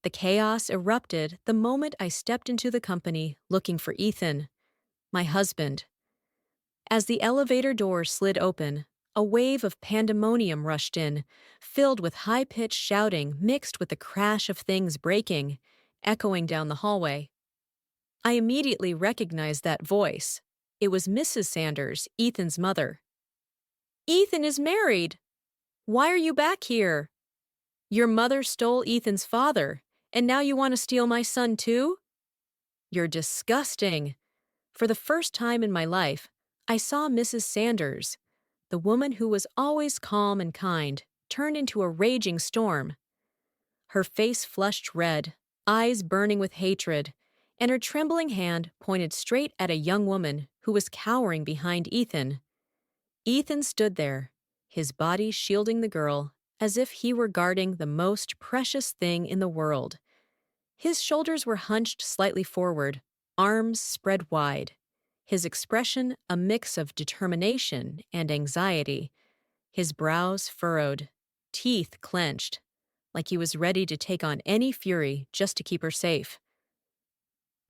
The chaos erupted the moment I stepped into the company looking for Ethan, my husband. As the elevator door slid open, a wave of pandemonium rushed in, filled with high-pitched shouting mixed with the crash of things breaking, echoing down the hallway. I immediately recognized that voice. It was Mrs. Sanders, Ethan's mother. "Ethan is married! Why are you back here? Your mother stole Ethan's father, and now you want to steal my son too? You're disgusting." For the first time in my life, I saw Mrs. Sanders, the woman who was always calm and kind, turn into a raging storm. Her face flushed red, eyes burning with hatred, and her trembling hand pointed straight at a young woman who was cowering behind Ethan. Ethan stood there, his body shielding the girl as if he were guarding the most precious thing in the world. His shoulders were hunched slightly forward, arms spread wide, his expression a mix of determination and anxiety, his brows furrowed, teeth clenched, like he was ready to take on any fury just to keep her safe.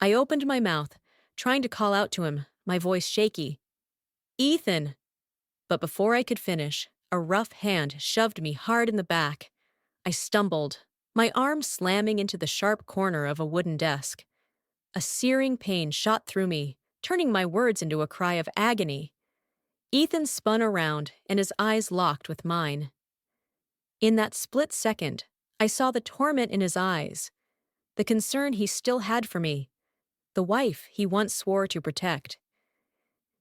I opened my mouth, trying to call out to him, my voice shaky. "Ethan!" But before I could finish, a rough hand shoved me hard in the back. I stumbled, my arm slamming into the sharp corner of a wooden desk. A searing pain shot through me, turning my words into a cry of agony. Ethan spun around, and his eyes locked with mine. In that split second, I saw the torment in his eyes, the concern he still had for me, the wife he once swore to protect.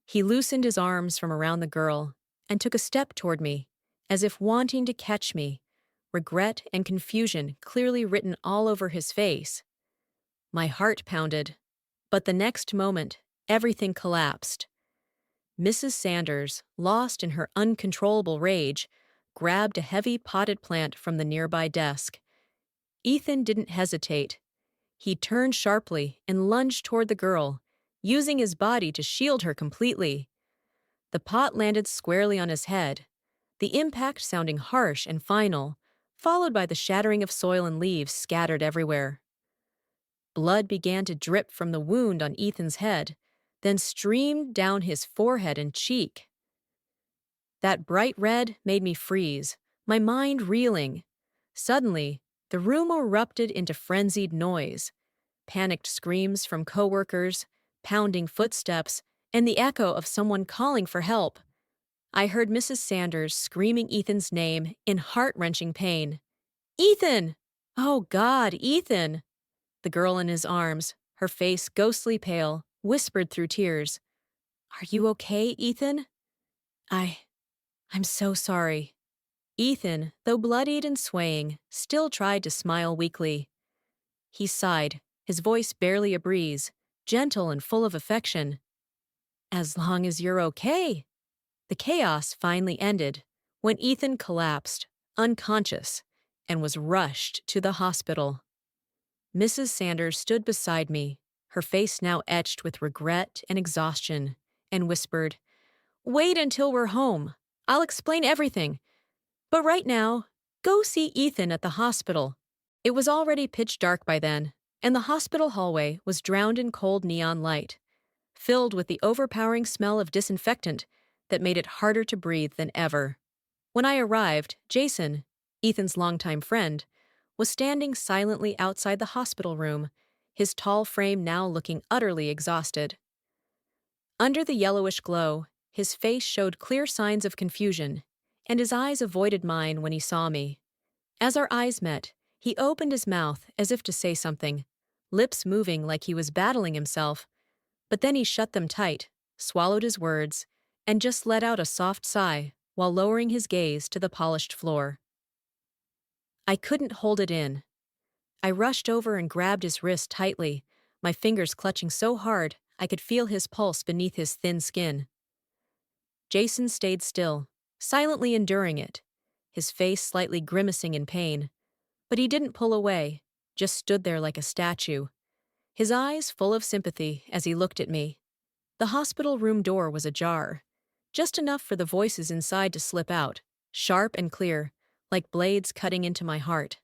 He loosened his arms from around the girl and took a step toward me, as if wanting to catch me, regret and confusion clearly written all over his face. My heart pounded, but the next moment, everything collapsed. Mrs. Sanders, lost in her uncontrollable rage, grabbed a heavy potted plant from the nearby desk. Ethan didn't hesitate. He turned sharply and lunged toward the girl, using his body to shield her completely. The pot landed squarely on his head, the impact sounding harsh and final, followed by the shattering of soil and leaves scattered everywhere. Blood began to drip from the wound on Ethan's head, then streamed down his forehead and cheek. That bright red made me freeze, my mind reeling. Suddenly, the room erupted into frenzied noise. Panicked screams from coworkers, pounding footsteps, and the echo of someone calling for help. I heard Mrs. Sanders screaming Ethan's name in heart-wrenching pain. "Ethan! Oh God, Ethan!" The girl in his arms, her face ghostly pale, whispered through tears. "Are you okay, Ethan?" I'm so sorry." Ethan, though bloodied and swaying, still tried to smile weakly. He sighed, his voice barely a breeze, gentle and full of affection. "As long as you're okay." The chaos finally ended when Ethan collapsed, unconscious, and was rushed to the hospital. Mrs. Sanders stood beside me, her face now etched with regret and exhaustion, and whispered, "Wait until we're home. I'll explain everything. But right now, go see Ethan at the hospital." It was already pitch dark by then, and the hospital hallway was drowned in cold neon light, filled with the overpowering smell of disinfectant that made it harder to breathe than ever. When I arrived, Jason, Ethan's longtime friend, was standing silently outside the hospital room, his tall frame now looking utterly exhausted. Under the yellowish glow, his face showed clear signs of confusion, and his eyes avoided mine when he saw me. As our eyes met, he opened his mouth as if to say something, lips moving like he was battling himself, but then he shut them tight, swallowed his words, and just let out a soft sigh while lowering his gaze to the polished floor. I couldn't hold it in. I rushed over and grabbed his wrist tightly, my fingers clutching so hard I could feel his pulse beneath his thin skin. Jason stayed still, silently enduring it, his face slightly grimacing in pain. But he didn't pull away, just stood there like a statue, his eyes full of sympathy as he looked at me. The hospital room door was ajar, just enough for the voices inside to slip out, sharp and clear, like blades cutting into my heart.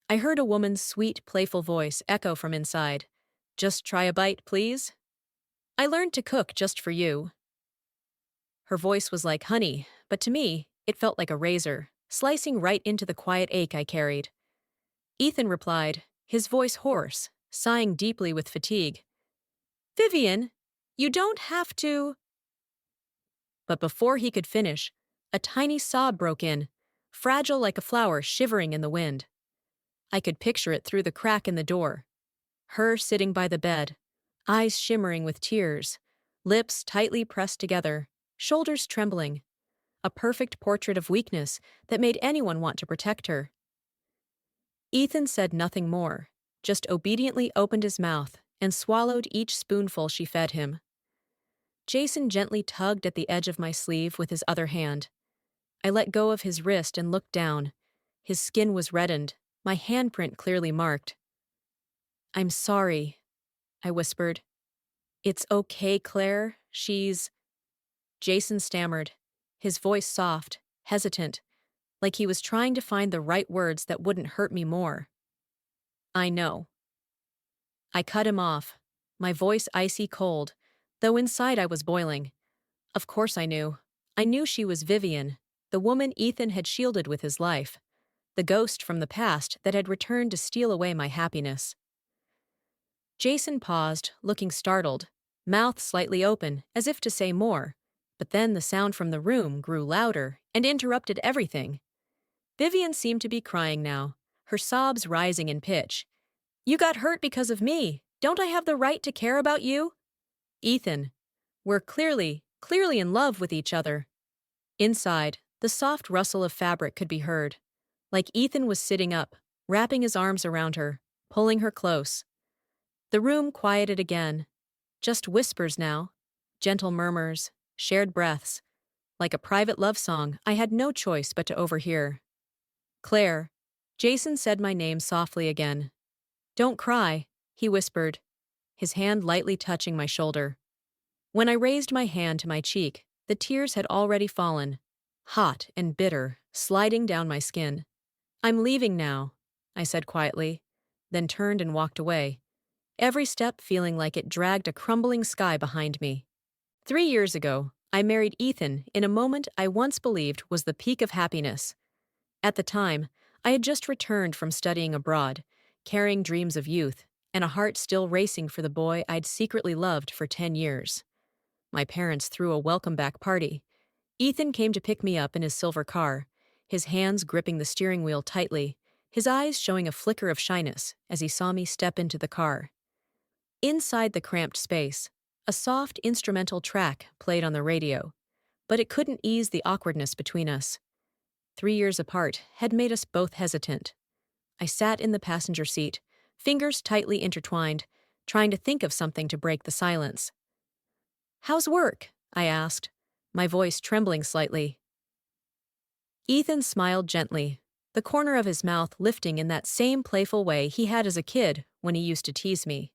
I heard a woman's sweet, playful voice echo from inside. Just try a bite, please? I learned to cook just for you. Her voice was like honey, but to me, it felt like a razor, slicing right into the quiet ache I carried. Ethan replied, his voice hoarse, sighing deeply with fatigue. Vivien, you don't have to. But before he could finish, a tiny sob broke in, fragile like a flower shivering in the wind. I could picture it through the crack in the door. Her sitting by the bed, eyes shimmering with tears, lips tightly pressed together, shoulders trembling. A perfect portrait of weakness that made anyone want to protect her. Ethan said nothing more, just obediently opened his mouth and swallowed each spoonful she fed him. Jason gently tugged at the edge of my sleeve with his other hand. I let go of his wrist and looked down. His skin was reddened, my handprint clearly marked. I'm sorry, I whispered. It's okay, Claire. Jason stammered, his voice soft, hesitant, like he was trying to find the right words that wouldn't hurt me more. I know. I cut him off, my voice icy cold, though inside I was boiling. Of course I knew. I knew she was Vivien, the woman Ethan had shielded with his life, the ghost from the past that had returned to steal away my happiness. Jason paused, looking startled, mouth slightly open, as if to say more, but then the sound from the room grew louder and interrupted everything. Vivien seemed to be crying now, her sobs rising in pitch. You got hurt because of me. Don't I have the right to care about you? Ethan, we're clearly in love with each other. Inside, the soft rustle of fabric could be heard, like Ethan was sitting up, wrapping his arms around her, pulling her close. The room quieted again. Just whispers now, gentle murmurs, shared breaths. Like a private love song, I had no choice but to overhear. Claire, Jason said my name softly again. Don't cry, he whispered, his hand lightly touching my shoulder. When I raised my hand to my cheek, the tears had already fallen, hot and bitter, sliding down my skin. I'm leaving now, I said quietly, then turned and walked away, every step feeling like it dragged a crumbling sky behind me. 3 years ago, I married Ethan in a moment I once believed was the peak of happiness. At the time, I had just returned from studying abroad, carrying dreams of youth, and a heart still racing for the boy I'd secretly loved for 10 years. My parents threw a welcome-back party. Ethan came to pick me up in his silver car, his hands gripping the steering wheel tightly, his eyes showing a flicker of shyness as he saw me step into the car. Inside the cramped space, a soft instrumental track played on the radio, but it couldn't ease the awkwardness between us. 3 years apart had made us both hesitant. I sat in the passenger seat, fingers tightly intertwined, trying to think of something to break the silence. How's work? I asked, my voice trembling slightly. Ethan smiled gently, the corner of his mouth lifting in that same playful way he had as a kid when he used to tease me.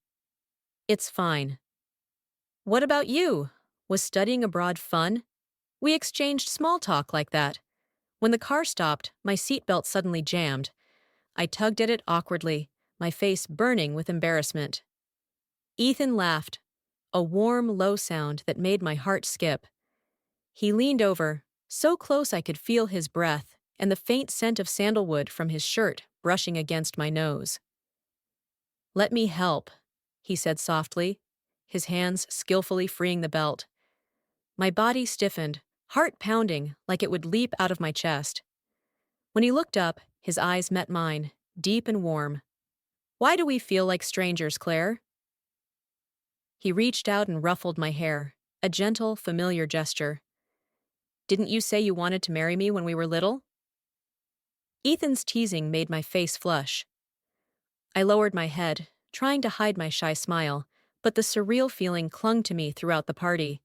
It's fine. What about you? Was studying abroad fun? We exchanged small talk like that. When the car stopped, my seatbelt suddenly jammed. I tugged at it awkwardly, my face burning with embarrassment. Ethan laughed, a warm, low sound that made my heart skip. He leaned over, so close I could feel his breath and the faint scent of sandalwood from his shirt brushing against my nose. Let me help, he said softly, his hands skillfully freeing the belt. My body stiffened, heart pounding like it would leap out of my chest. When he looked up, his eyes met mine, deep and warm. Why do we feel like strangers, Claire? He reached out and ruffled my hair, a gentle, familiar gesture. Didn't you say you wanted to marry me when we were little? Ethan's teasing made my face flush. I lowered my head, trying to hide my shy smile, but the surreal feeling clung to me throughout the party.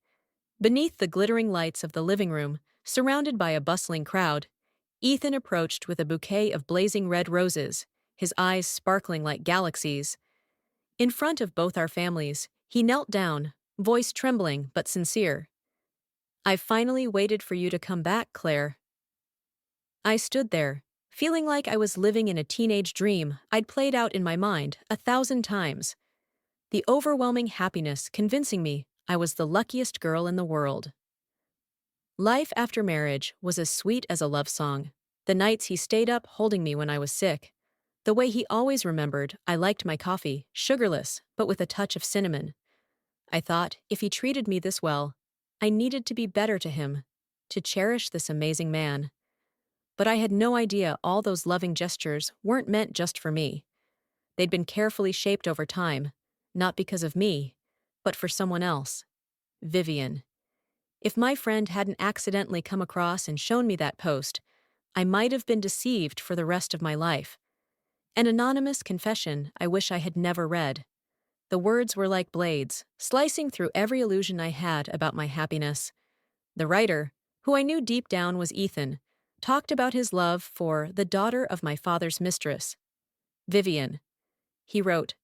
Beneath the glittering lights of the living room, surrounded by a bustling crowd, Ethan approached with a bouquet of blazing red roses, his eyes sparkling like galaxies. In front of both our families, he knelt down, voice trembling but sincere. I've finally waited for you to come back, Claire. I stood there, feeling like I was living in a teenage dream I'd played out in my mind 1,000 times. The overwhelming happiness convincing me I was the luckiest girl in the world. Life after marriage was as sweet as a love song. The nights he stayed up holding me when I was sick. The way he always remembered I liked my coffee, sugarless, but with a touch of cinnamon. I thought, if he treated me this well, I needed to be better to him, to cherish this amazing man. But I had no idea all those loving gestures weren't meant just for me. They'd been carefully shaped over time, not because of me, but for someone else. Vivien. If my friend hadn't accidentally come across and shown me that post, I might have been deceived for the rest of my life. An anonymous confession I wish I had never read. The words were like blades, slicing through every illusion I had about my happiness. The writer, who I knew deep down was Ethan, talked about his love for the daughter of my father's mistress, Vivien. He wrote,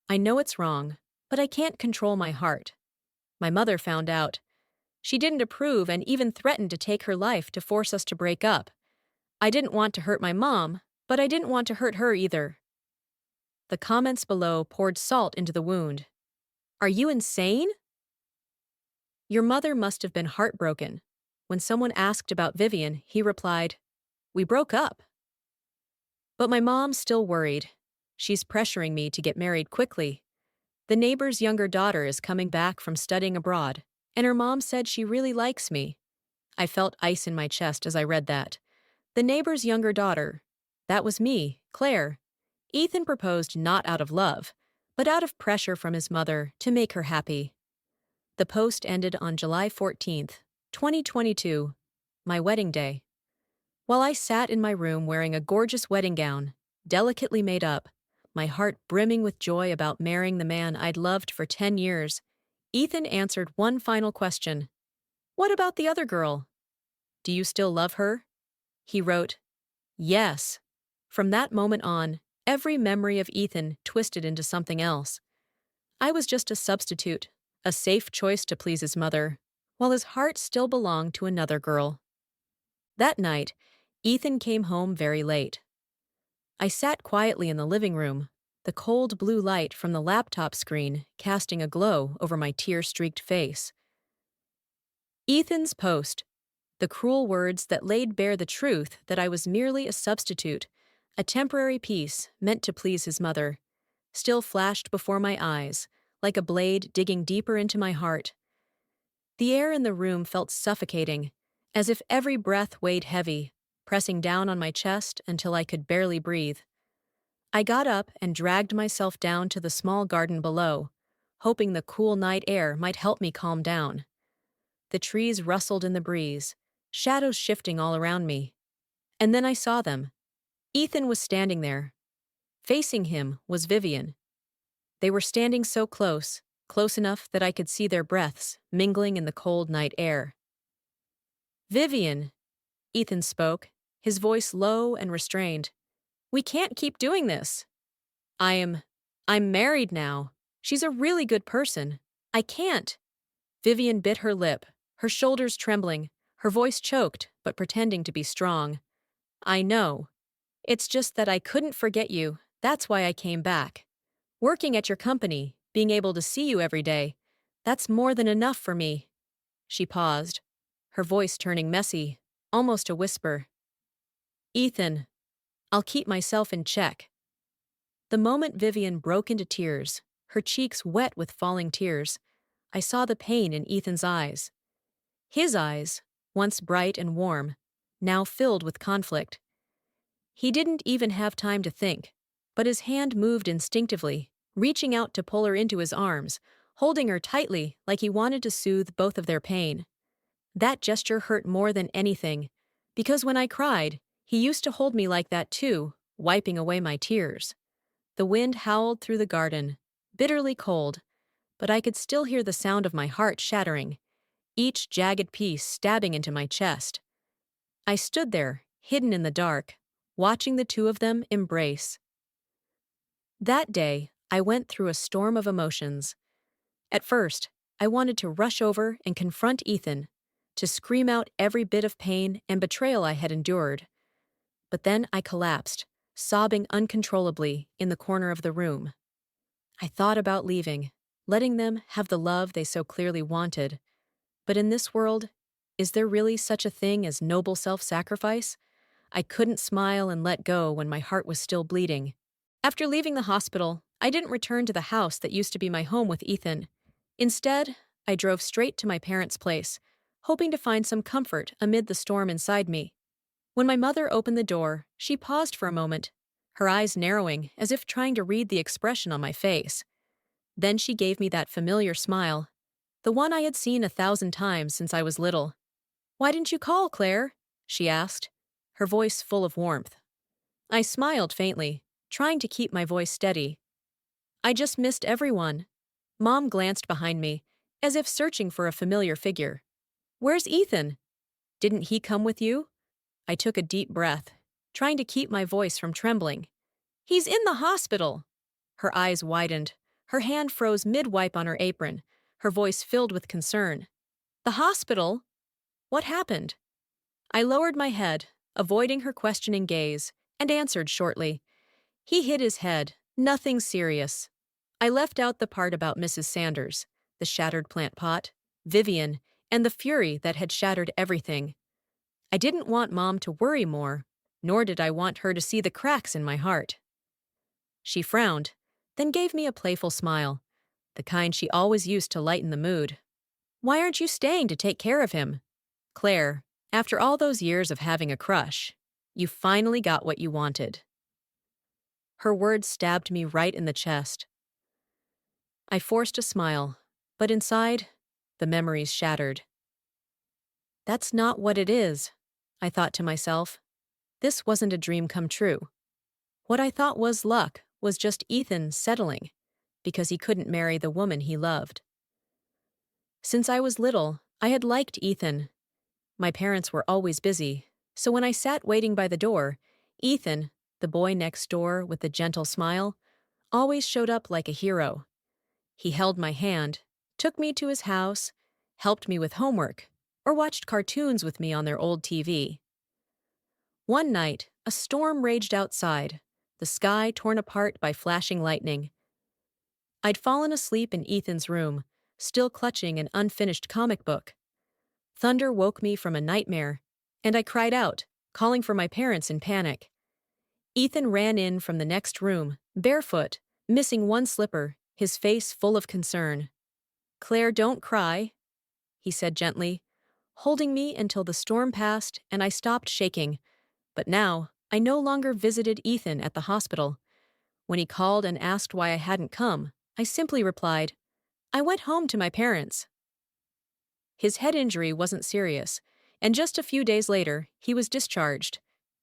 "I know it's wrong, but I can't control my heart. My mother found out. She didn't approve and even threatened to take her life to force us to break up. I didn't want to hurt my mom, but I didn't want to hurt her either." The comments below poured salt into the wound. "Are you insane?" Your mother must have been heartbroken. When someone asked about Vivien, he replied, "We broke up." But my mom's still worried. She's pressuring me to get married quickly. The neighbor's younger daughter is coming back from studying abroad, and her mom said she really likes me. I felt ice in my chest as I read that. The neighbor's younger daughter. That was me, Claire. Ethan proposed not out of love, but out of pressure from his mother to make her happy. The post ended on July 14th, 2022, my wedding day. While I sat in my room wearing a gorgeous wedding gown, delicately made up, my heart brimming with joy about marrying the man I'd loved for 10 years, Ethan answered one final question. "What about the other girl? Do you still love her?" He wrote, "Yes." From that moment on, every memory of Ethan twisted into something else. I was just a substitute, a safe choice to please his mother, while his heart still belonged to another girl. That night, Ethan came home very late. I sat quietly in the living room, the cold blue light from the laptop screen casting a glow over my tear-streaked face. Ethan's post, the cruel words that laid bare the truth that I was merely a substitute, a temporary piece meant to please his mother, still flashed before my eyes, like a blade digging deeper into my heart. The air in the room felt suffocating, as if every breath weighed heavy, pressing down on my chest until I could barely breathe. I got up and dragged myself down to the small garden below, hoping the cool night air might help me calm down. The trees rustled in the breeze, shadows shifting all around me. And then I saw them. Ethan was standing there. Facing him was Vivien. They were standing so close, close enough that I could see their breaths mingling in the cold night air. "Vivien," Ethan spoke, his voice low and restrained. "We can't keep doing this. I'm married now. She's a really good person. I can't." Vivien bit her lip, her shoulders trembling, her voice choked, but pretending to be strong. "I know. It's just that I couldn't forget you. That's why I came back. Working at your company, being able to see you every day, that's more than enough for me." She paused, her voice turning messy, almost a whisper. "Ethan, I'll keep myself in check." The moment Vivien broke into tears, her cheeks wet with falling tears, I saw the pain in Ethan's eyes. His eyes, once bright and warm, now filled with conflict. He didn't even have time to think, but his hand moved instinctively, reaching out to pull her into his arms, holding her tightly like he wanted to soothe both of their pain. That gesture hurt more than anything, because when I cried, he used to hold me like that too, wiping away my tears. The wind howled through the garden, bitterly cold, but I could still hear the sound of my heart shattering, each jagged piece stabbing into my chest. I stood there, hidden in the dark, watching the two of them embrace. That day, I went through a storm of emotions. At first, I wanted to rush over and confront Ethan, to scream out every bit of pain and betrayal I had endured. But then I collapsed, sobbing uncontrollably in the corner of the room. I thought about leaving, letting them have the love they so clearly wanted. But in this world, is there really such a thing as noble self-sacrifice? I couldn't smile and let go when my heart was still bleeding. After leaving the hospital, I didn't return to the house that used to be my home with Ethan. Instead, I drove straight to my parents' place, hoping to find some comfort amid the storm inside me. When my mother opened the door, she paused for a moment, her eyes narrowing as if trying to read the expression on my face. Then she gave me that familiar smile, the one I had seen 1,000 times since I was little. "Why didn't you call, Claire?" she asked, her voice full of warmth. I smiled faintly, trying to keep my voice steady. "I just missed everyone." Mom glanced behind me, as if searching for a familiar figure. "Where's Ethan? Didn't he come with you?" I took a deep breath, trying to keep my voice from trembling. "He's in the hospital." Her eyes widened. Her hand froze mid-wipe on her apron, her voice filled with concern. "The hospital? What happened?" I lowered my head, avoiding her questioning gaze, and answered shortly. "He hit his head. Nothing serious." I left out the part about Mrs. Sanders, the shattered plant pot, Vivien, and the fury that had shattered everything. I didn't want Mom to worry more, nor did I want her to see the cracks in my heart. She frowned, then gave me a playful smile, the kind she always used to lighten the mood. "Why aren't you staying to take care of him? Claire, after all those years of having a crush, you finally got what you wanted." Her words stabbed me right in the chest. I forced a smile, but inside, the memories shattered. "That's not what it is," I thought to myself. This wasn't a dream come true. What I thought was luck was just Ethan settling, because he couldn't marry the woman he loved. Since I was little, I had liked Ethan. My parents were always busy, so when I sat waiting by the door, Ethan, the boy next door with the gentle smile, always showed up like a hero. He held my hand, took me to his house, helped me with homework, or watched cartoons with me on their old TV. One night, a storm raged outside, the sky torn apart by flashing lightning. I'd fallen asleep in Ethan's room, still clutching an unfinished comic book. Thunder woke me from a nightmare, and I cried out, calling for my parents in panic. Ethan ran in from the next room, barefoot, missing one slipper, his face full of concern. "Claire, don't cry," he said gently, holding me until the storm passed and I stopped shaking. But now, I no longer visited Ethan at the hospital. When he called and asked why I hadn't come, I simply replied, "I went home to my parents." His head injury wasn't serious, and just a few days later, he was discharged.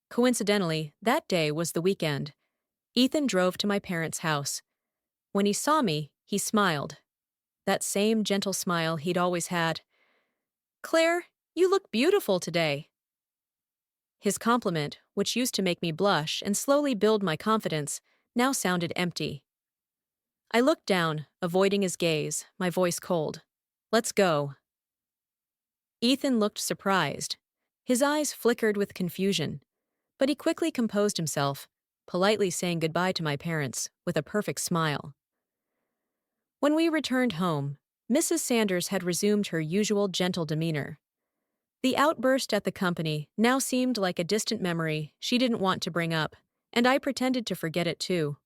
Coincidentally, that day was the weekend. Ethan drove to my parents' house. When he saw me, he smiled. That same gentle smile he'd always had. "Claire, you look beautiful today." His compliment, which used to make me blush and slowly build my confidence, now sounded empty. I looked down, avoiding his gaze, my voice cold. "Let's go." Ethan looked surprised. His eyes flickered with confusion, but he quickly composed himself, politely saying goodbye to my parents, with a perfect smile. When we returned home, Mrs. Sanders had resumed her usual gentle demeanor. The outburst at the company now seemed like a distant memory she didn't want to bring up, and I pretended to forget it too.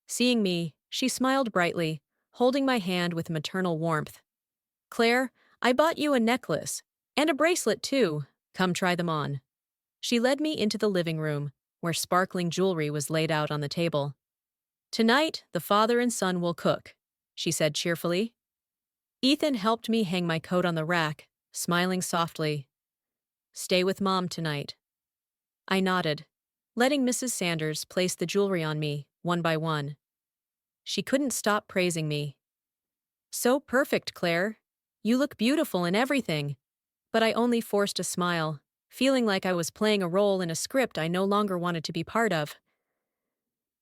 Seeing me, she smiled brightly, holding my hand with maternal warmth. "Claire, I bought you a necklace, and a bracelet too. Come try them on." She led me into the living room, where sparkling jewelry was laid out on the table. "Tonight, the father and son will cook," she said cheerfully. Ethan helped me hang my coat on the rack, smiling softly. "Stay with Mom tonight." I nodded, letting Mrs. Sanders place the jewelry on me, one by one. She couldn't stop praising me. "So perfect, Claire. You look beautiful in everything." But I only forced a smile, feeling like I was playing a role in a script I no longer wanted to be part of.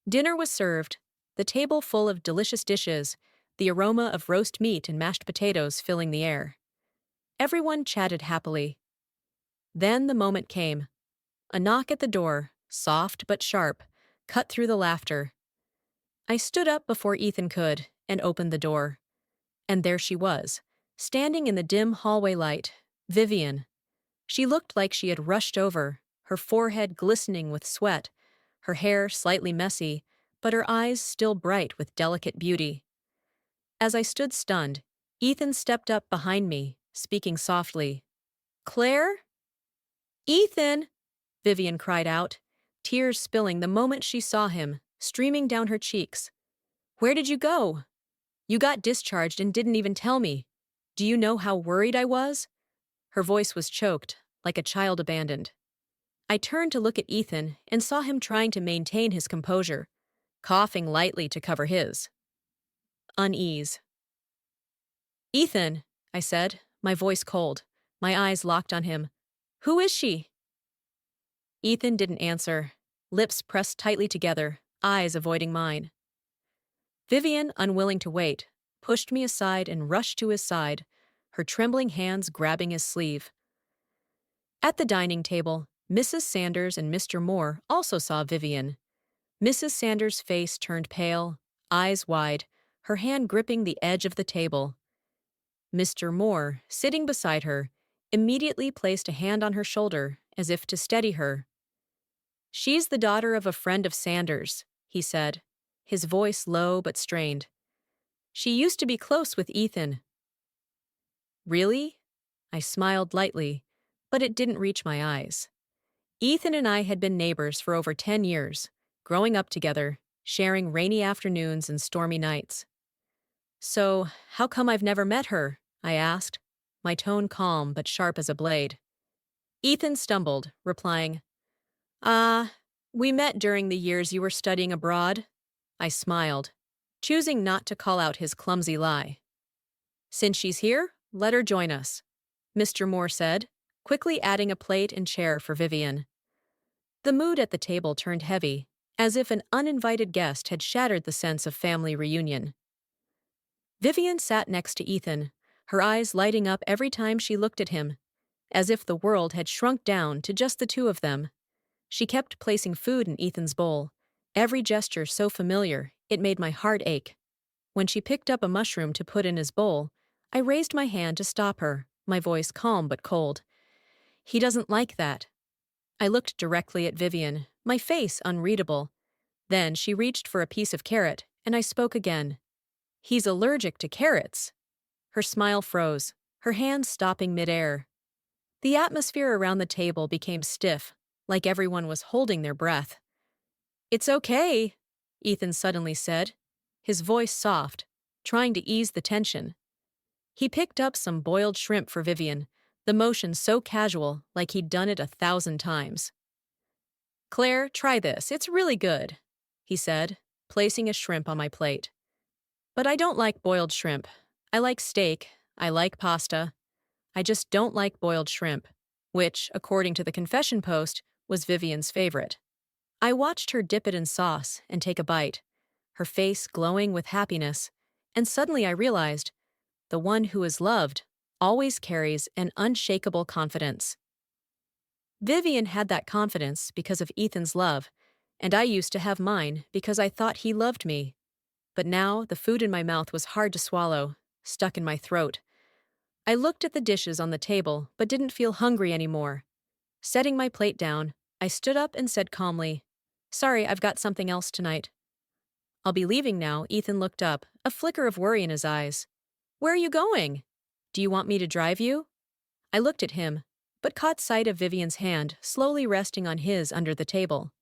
Dinner was served, the table full of delicious dishes, the aroma of roast meat and mashed potatoes filling the air. Everyone chatted happily. Then the moment came. A knock at the door, soft but sharp, cut through the laughter. I stood up before Ethan could and opened the door. And there she was, standing in the dim hallway light, Vivien. She looked like she had rushed over, her forehead glistening with sweat, her hair slightly messy, but her eyes still bright with delicate beauty. As I stood stunned, Ethan stepped up behind me, speaking softly. "Claire?" "Ethan!" Vivien cried out, tears spilling the moment she saw him, streaming down her cheeks. "Where did you go? You got discharged and didn't even tell me. Do you know how worried I was?" Her voice was choked, like a child abandoned. I turned to look at Ethan and saw him trying to maintain his composure, coughing lightly to cover his unease. "Ethan," I said, my voice cold, my eyes locked on him. "Who is she?" Ethan didn't answer, lips pressed tightly together, eyes avoiding mine. Vivien, unwilling to wait, pushed me aside and rushed to his side, her trembling hands grabbing his sleeve. At the dining table, Mrs. Sanders and Mr. Moore also saw Vivien. Mrs. Sanders' face turned pale, eyes wide, her hand gripping the edge of the table. Mr. Moore, sitting beside her, immediately placed a hand on her shoulder as if to steady her. "She's the daughter of a friend of Sanders," he said, his voice low but strained. "She used to be close with Ethan." "Really?" I smiled lightly, but it didn't reach my eyes. Ethan and I had been neighbors for over 10 years, growing up together, sharing rainy afternoons and stormy nights. "So, how come I've never met her?" I asked, my tone calm but sharp as a blade. Ethan stumbled, replying, "Ah, we met during the years you were studying abroad." I smiled, choosing not to call out his clumsy lie. "Since she's here, let her join us," Mr. Moore said, quickly adding a plate and chair for Vivien. The mood at the table turned heavy, as if an uninvited guest had shattered the sense of family reunion. Vivien sat next to Ethan, her eyes lighting up every time she looked at him, as if the world had shrunk down to just the two of them. She kept placing food in Ethan's bowl, every gesture so familiar it made my heart ache. When she picked up a mushroom to put in his bowl, I raised my hand to stop her, my voice calm but cold. "He doesn't like that." I looked directly at Vivien, my face unreadable. Then she reached for a piece of carrot, and I spoke again. "He's allergic to carrots." Her smile froze, her hands stopping midair. The atmosphere around the table became stiff, like everyone was holding their breath. "It's okay," Ethan suddenly said, his voice soft, trying to ease the tension. He picked up some boiled shrimp for Vivien, the motion so casual, like he'd done it 1,000 times. "Claire, try this, it's really good," he said, placing a shrimp on my plate. "But I don't like boiled shrimp. I like steak, I like pasta. I just don't like boiled shrimp," which, according to the confession post, was Vivien's favorite. I watched her dip it in sauce and take a bite, her face glowing with happiness, and suddenly I realized, the one who is loved always carries an unshakable confidence. Vivien had that confidence because of Ethan's love, and I used to have mine because I thought he loved me. But now the food in my mouth was hard to swallow, stuck in my throat. I looked at the dishes on the table but didn't feel hungry anymore. Setting my plate down, I stood up and said calmly, "Sorry, I've got something else tonight." "I'll be leaving now." Ethan looked up, a flicker of worry in his eyes. "Where are you going? Do you want me to drive you?" I looked at him, but caught sight of Vivien's hand slowly resting on his under the table.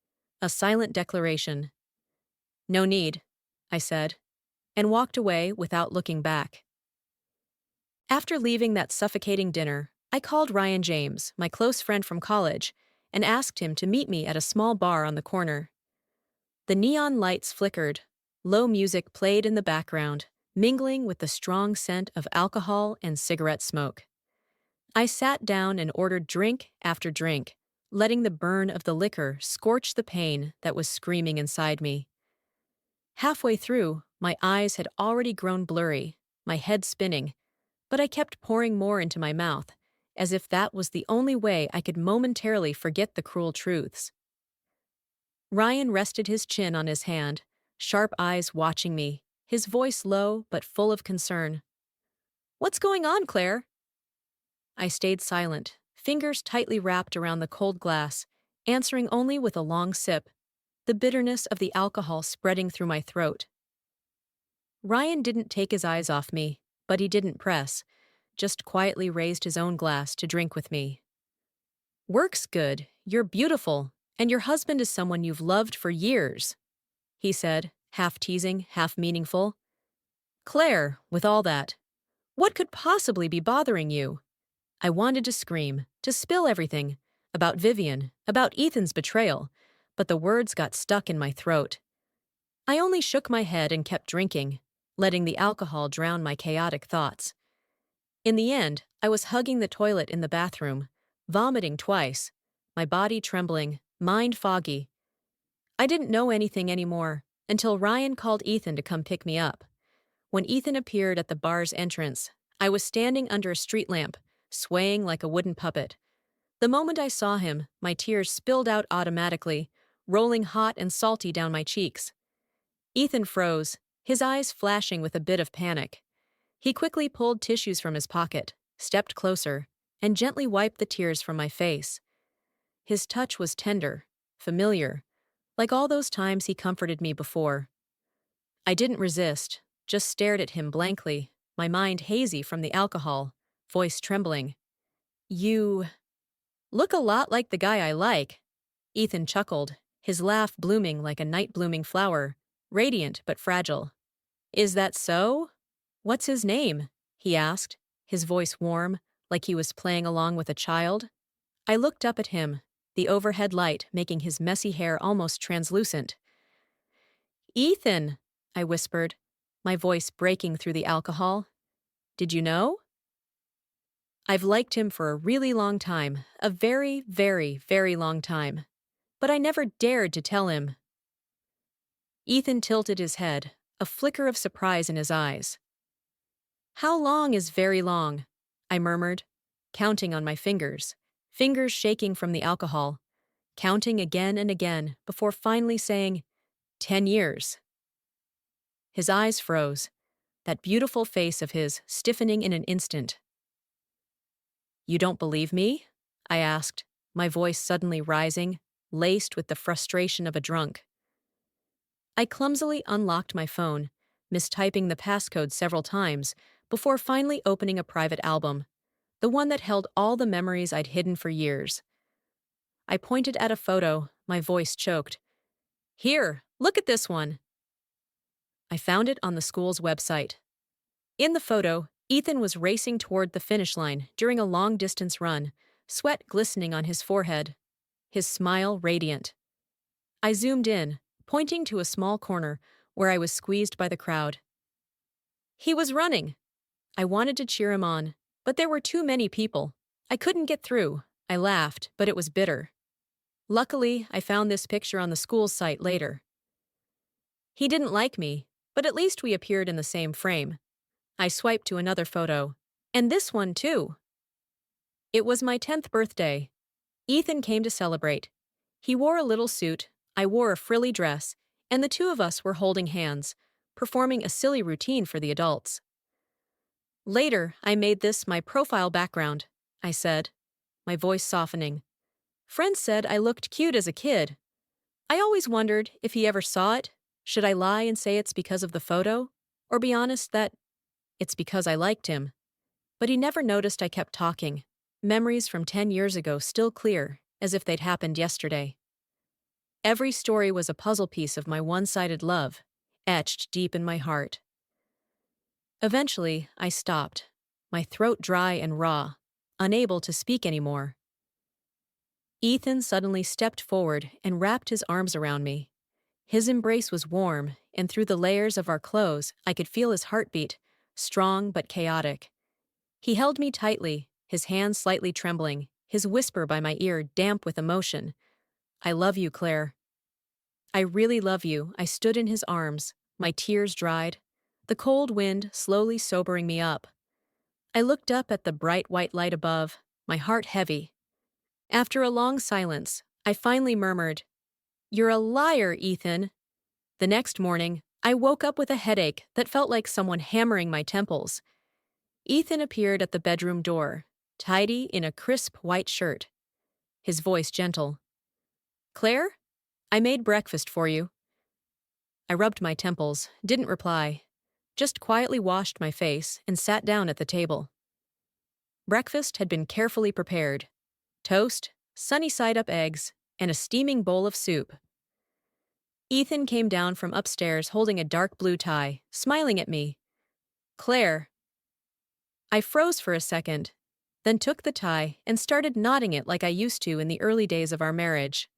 A silent declaration. "No need," I said, and walked away without looking back. After leaving that suffocating dinner, I called Ryan James, my close friend from college, and asked him to meet me at a small bar on the corner. The neon lights flickered, low music played in the background, mingling with the strong scent of alcohol and cigarette smoke. I sat down and ordered drink after drink, letting the burn of the liquor scorch the pain that was screaming inside me. Halfway through, my eyes had already grown blurry, my head spinning, but I kept pouring more into my mouth, as if that was the only way I could momentarily forget the cruel truths. Ryan rested his chin on his hand, sharp eyes watching me, his voice low but full of concern. "What's going on, Claire?" I stayed silent, fingers tightly wrapped around the cold glass, answering only with a long sip, the bitterness of the alcohol spreading through my throat. Ryan didn't take his eyes off me, but he didn't press, just quietly raised his own glass to drink with me. "Work's good, you're beautiful, and your husband is someone you've loved for years," he said, half teasing, half meaningful. "Claire, with all that, what could possibly be bothering you?" I wanted to scream, to spill everything, about Vivien, about Ethan's betrayal, but the words got stuck in my throat. I only shook my head and kept drinking, letting the alcohol drown my chaotic thoughts. In the end, I was hugging the toilet in the bathroom, vomiting twice, my body trembling, mind foggy. I didn't know anything anymore until Ryan called Ethan to come pick me up. When Ethan appeared at the bar's entrance, I was standing under a street lamp, swaying like a wooden puppet. The moment I saw him, my tears spilled out automatically, rolling hot and salty down my cheeks. Ethan froze, his eyes flashing with a bit of panic. He quickly pulled tissues from his pocket, stepped closer, and gently wiped the tears from my face. His touch was tender, familiar, like all those times he comforted me before. I didn't resist, just stared at him blankly, my mind hazy from the alcohol, voice trembling. "You look a lot like the guy I like." Ethan chuckled, his laugh blooming like a night-blooming flower, radiant but fragile. "Is that so? What's his name?" he asked, his voice warm, like he was playing along with a child. I looked up at him, the overhead light making his messy hair almost translucent. "Ethan," I whispered, my voice breaking through the alcohol. "Did you know?" I've liked him for a really long time, a very, very, very long time. But I never dared to tell him. Ethan tilted his head, a flicker of surprise in his eyes. "How long is very long?" I murmured, counting on my fingers shaking from the alcohol, counting again and again before finally saying, 10 years. His eyes froze, that beautiful face of his stiffening in an instant. "You don't believe me?" I asked, my voice suddenly rising, laced with the frustration of a drunk. I clumsily unlocked my phone, mistyping the passcode several times, before finally opening a private album, the one that held all the memories I'd hidden for years. I pointed at a photo, my voice choked. "Here, look at this one." I found it on the school's website. In the photo, Ethan was racing toward the finish line during a long-distance run, sweat glistening on his forehead, his smile radiant. I zoomed in, pointing to a small corner where I was squeezed by the crowd. He was running. I wanted to cheer him on, but there were too many people. I couldn't get through. I laughed, but it was bitter. Luckily, I found this picture on the school's site later. He didn't like me, but at least we appeared in the same frame. I swiped to another photo. And this one, too. It was my 10th birthday. Ethan came to celebrate. He wore a little suit, I wore a frilly dress, and the two of us were holding hands, performing a silly routine for the adults. Later, I made this my profile background, I said, my voice softening. Friends said I looked cute as a kid. I always wondered if he ever saw it. Should I lie and say it's because of the photo? Or be honest that it's because I liked him? But he never noticed I kept talking, memories from 10 years ago still clear, as if they'd happened yesterday. Every story was a puzzle piece of my one-sided love, etched deep in my heart. Eventually, I stopped, my throat dry and raw, unable to speak anymore. Ethan suddenly stepped forward and wrapped his arms around me. His embrace was warm, and through the layers of our clothes, I could feel his heartbeat, strong but chaotic. He held me tightly, his hands slightly trembling, his whisper by my ear damp with emotion. "I love you, Claire." "I really love you." I stood in his arms, my tears dried, the cold wind slowly sobering me up. I looked up at the bright white light above, my heart heavy. After a long silence, I finally murmured, "You're a liar, Ethan." The next morning, I woke up with a headache that felt like someone hammering my temples. Ethan appeared at the bedroom door, tidy in a crisp white shirt, his voice gentle. "Claire, I made breakfast for you." I rubbed my temples, didn't reply, just quietly washed my face and sat down at the table. Breakfast had been carefully prepared: toast, sunny-side-up eggs, and a steaming bowl of soup. Ethan came down from upstairs holding a dark blue tie, smiling at me. "Claire." I froze for a second, then took the tie and started knotting it like I used to in the early days of our marriage.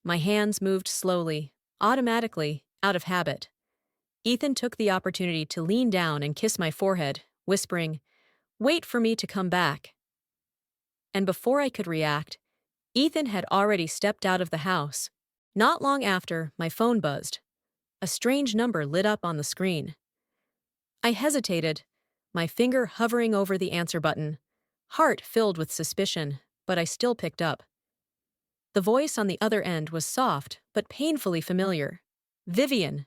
My hands moved slowly, automatically, out of habit. Ethan took the opportunity to lean down and kiss my forehead, whispering, "Wait for me to come back." And before I could react, Ethan had already stepped out of the house. Not long after, my phone buzzed. A strange number lit up on the screen. I hesitated, my finger hovering over the answer button, heart filled with suspicion, but I still picked up. The voice on the other end was soft, but painfully familiar. "Vivien."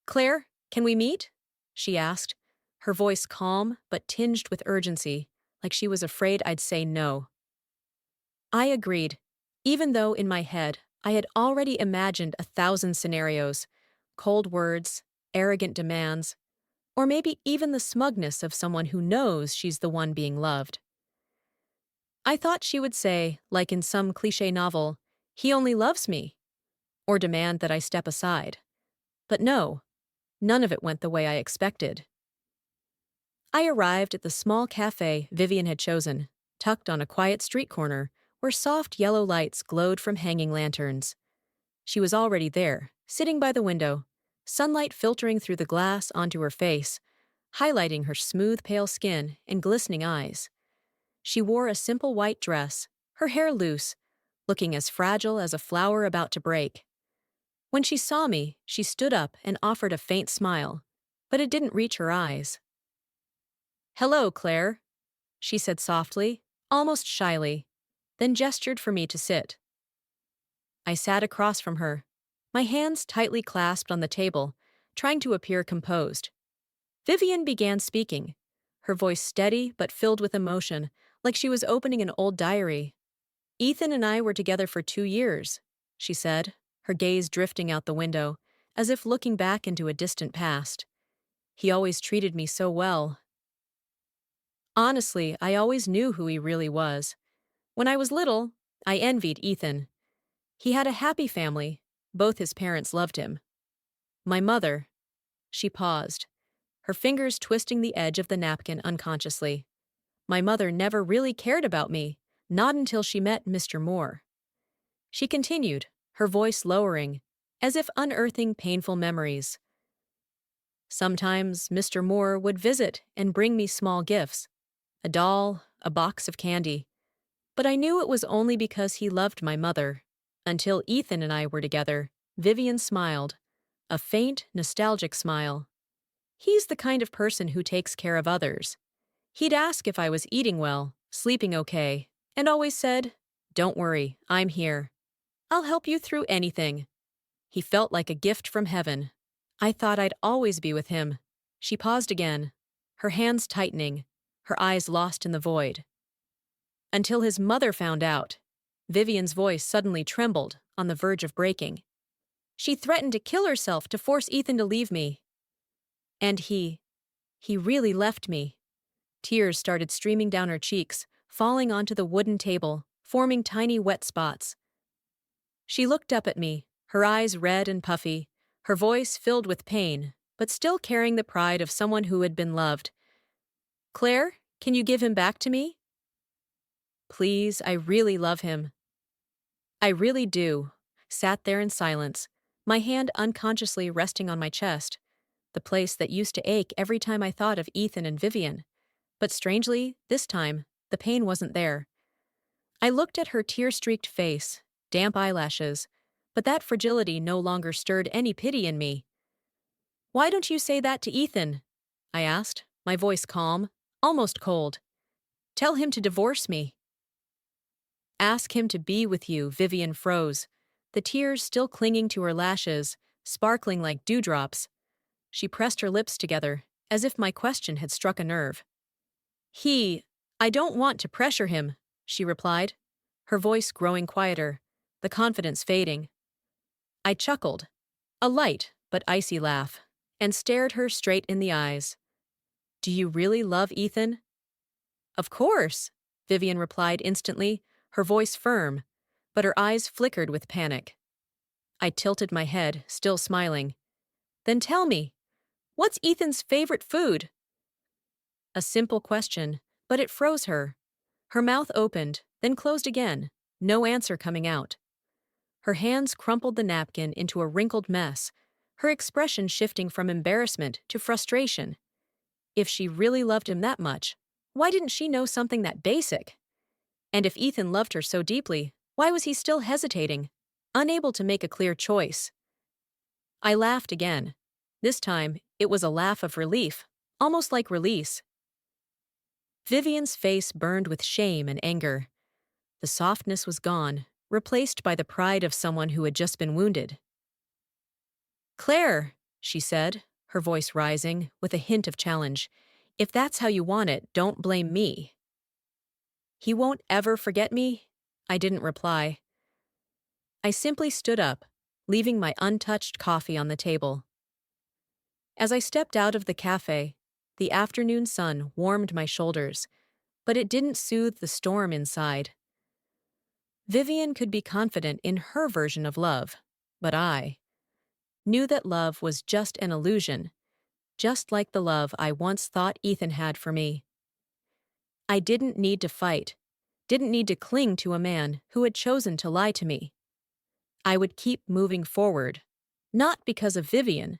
"Claire, can we meet?" she asked, her voice calm but tinged with urgency, like she was afraid I'd say no. I agreed, even though in my head I had already imagined 1,000 scenarios: cold words, arrogant demands, or maybe even the smugness of someone who knows she's the one being loved. I thought she would say, like in some cliché novel, "He only loves me," or demand that I step aside. But no, none of it went the way I expected. I arrived at the small cafe Vivien had chosen, tucked on a quiet street corner where soft yellow lights glowed from hanging lanterns. She was already there, sitting by the window, sunlight filtering through the glass onto her face, highlighting her smooth, pale skin and glistening eyes. She wore a simple white dress, her hair loose, looking as fragile as a flower about to break. When she saw me, she stood up and offered a faint smile, but it didn't reach her eyes. "Hello, Claire," she said softly, almost shyly, then gestured for me to sit. I sat across from her, my hands tightly clasped on the table, trying to appear composed. Vivien began speaking, her voice steady but filled with emotion, like she was opening an old diary. "Ethan and I were together for 2 years," she said, her gaze drifting out the window, as if looking back into a distant past. "He always treated me so well." Honestly, I always knew who he really was. When I was little, I envied Ethan. He had a happy family. Both his parents loved him. My mother. She paused, her fingers twisting the edge of the napkin unconsciously. My mother never really cared about me, not until she met Mr. Moore. She continued, her voice lowering, as if unearthing painful memories. Sometimes Mr. Moore would visit and bring me small gifts, a doll, a box of candy. But I knew it was only because he loved my mother. Until Ethan and I were together, Vivien smiled, a faint, nostalgic smile. He's the kind of person who takes care of others. He'd ask if I was eating well, sleeping okay, and always said, "Don't worry, I'm here. I'll help you through anything." He felt like a gift from heaven. I thought I'd always be with him. She paused again, her hands tightening, her eyes lost in the void. Until his mother found out. Vivien's voice suddenly trembled, on the verge of breaking. "She threatened to kill herself to force Ethan to leave me. And he really left me." Tears started streaming down her cheeks, falling onto the wooden table, forming tiny wet spots. She looked up at me, her eyes red and puffy, her voice filled with pain, but still carrying the pride of someone who had been loved. "Claire, can you give him back to me?" "Please, I really love him." "I really do." Sat there in silence, my hand unconsciously resting on my chest, the place that used to ache every time I thought of Ethan and Vivien. But strangely, this time, the pain wasn't there. I looked at her tear-streaked face, damp eyelashes, but that fragility no longer stirred any pity in me. "Why don't you say that to Ethan?" I asked, my voice calm, almost cold. Tell him to divorce me. Ask him to be with you, Vivien froze, the tears still clinging to her lashes, sparkling like dewdrops. She pressed her lips together, as if my question had struck a nerve. I don't want to pressure him, she replied, her voice growing quieter, the confidence fading. I chuckled, a light but icy laugh, and stared her straight in the eyes. Do you really love Ethan? Of course, Vivien replied instantly, her voice firm, but her eyes flickered with panic. I tilted my head, still smiling. Then tell me, what's Ethan's favorite food? A simple question, but it froze her. Her mouth opened, then closed again, no answer coming out. Her hands crumpled the napkin into a wrinkled mess, her expression shifting from embarrassment to frustration. If she really loved him that much, why didn't she know something that basic? And if Ethan loved her so deeply, why was he still hesitating, unable to make a clear choice? I laughed again. This time, it was a laugh of relief, almost like release. Vivien's face burned with shame and anger. The softness was gone, replaced by the pride of someone who had just been wounded. Claire, she said, her voice rising, with a hint of challenge, if that's how you want it, don't blame me. He won't ever forget me? I didn't reply. I simply stood up, leaving my untouched coffee on the table. As I stepped out of the cafe, the afternoon sun warmed my shoulders, but it didn't soothe the storm inside. Vivien could be confident in her version of love, but I knew that love was just an illusion, just like the love I once thought Ethan had for me. I didn't need to fight, didn't need to cling to a man who had chosen to lie to me. I would keep moving forward, not because of Vivien,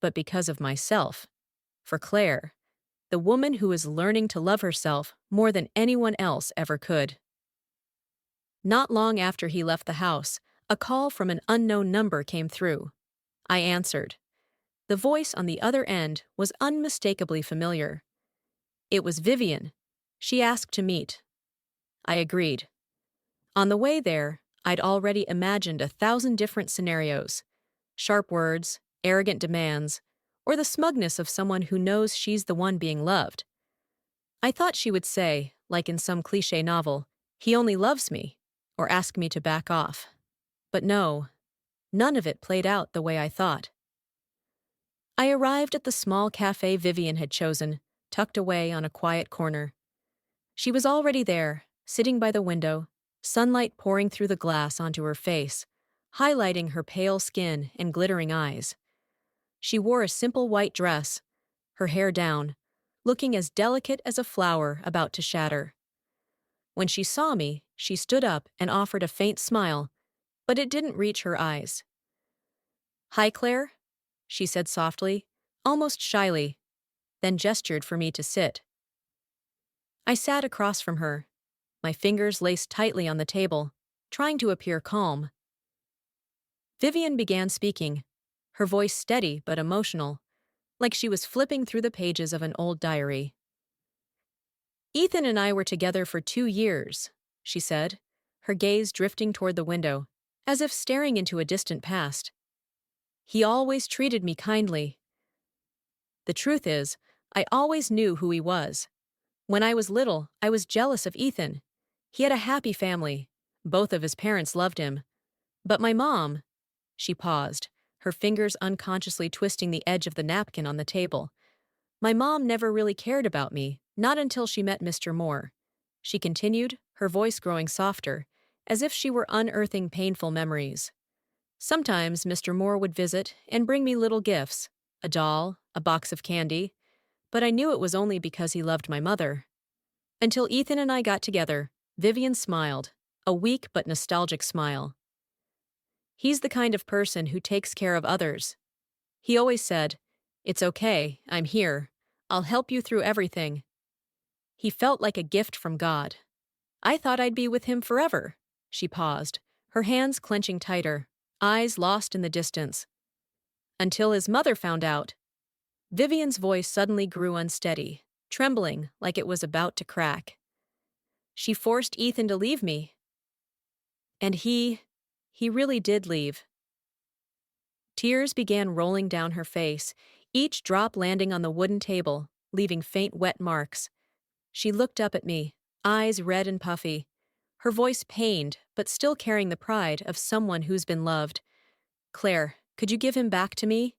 but because of myself, for Claire, the woman who is learning to love herself more than anyone else ever could. Not long after he left the house, a call from an unknown number came through. I answered. The voice on the other end was unmistakably familiar. It was Vivien. She asked to meet. I agreed. On the way there, I'd already imagined 1,000 different scenarios. Sharp words, arrogant demands, or the smugness of someone who knows she's the one being loved. I thought she would say, like in some cliché novel, he only loves me, or ask me to back off. But no, none of it played out the way I thought. I arrived at the small cafe Vivien had chosen, tucked away on a quiet corner. She was already there, sitting by the window, sunlight pouring through the glass onto her face, highlighting her pale skin and glittering eyes. She wore a simple white dress, her hair down, looking as delicate as a flower about to shatter. When she saw me, she stood up and offered a faint smile, but it didn't reach her eyes. Hi, Claire, she said softly, almost shyly, then gestured for me to sit. I sat across from her, my fingers laced tightly on the table, trying to appear calm. Vivien began speaking, her voice steady but emotional, like she was flipping through the pages of an old diary. Ethan and I were together for 2 years, she said, her gaze drifting toward the window, as if staring into a distant past. He always treated me kindly. The truth is, I always knew who he was. When I was little, I was jealous of Ethan. He had a happy family. Both of his parents loved him. But my mom, she paused, her fingers unconsciously twisting the edge of the napkin on the table. My mom never really cared about me, not until she met Mr. Moore. She continued, her voice growing softer, as if she were unearthing painful memories. Sometimes Mr. Moore would visit and bring me little gifts, a doll, a box of candy, but I knew it was only because he loved my mother. Until Ethan and I got together, Vivien smiled, a weak but nostalgic smile. He's the kind of person who takes care of others. He always said, "It's okay, I'm here. I'll help you through everything." He felt like a gift from God. I thought I'd be with him forever. She paused, her hands clenching tighter, eyes lost in the distance. Until his mother found out. Vivien's voice suddenly grew unsteady, trembling like it was about to crack. She forced Ethan to leave me. And he really did leave. Tears began rolling down her face, each drop landing on the wooden table, leaving faint wet marks. She looked up at me, eyes red and puffy, her voice pained, but still carrying the pride of someone who's been loved. Claire, could you give him back to me?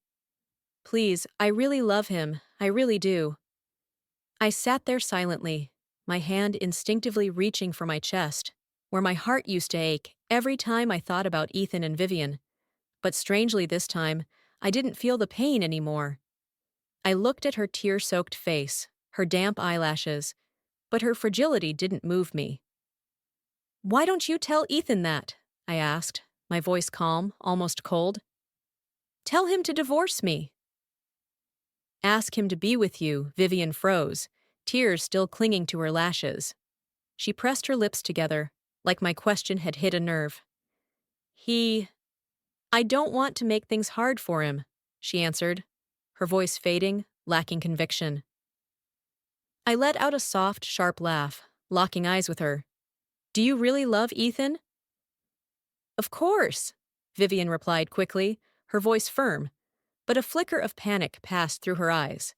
Please, I really love him, I really do. I sat there silently, my hand instinctively reaching for my chest, where my heart used to ache every time I thought about Ethan and Vivien. But strangely this time, I didn't feel the pain anymore. I looked at her tear-soaked face, her damp eyelashes, but her fragility didn't move me. Why don't you tell Ethan that? I asked, my voice calm, almost cold. Tell him to divorce me. Ask him to be with you, Vivien froze, tears still clinging to her lashes. She pressed her lips together, like my question had hit a nerve. I don't want to make things hard for him, she answered, her voice fading, lacking conviction. I let out a soft, sharp laugh, locking eyes with her. Do you really love Ethan? Of course, Vivien replied quickly, her voice firm, but a flicker of panic passed through her eyes.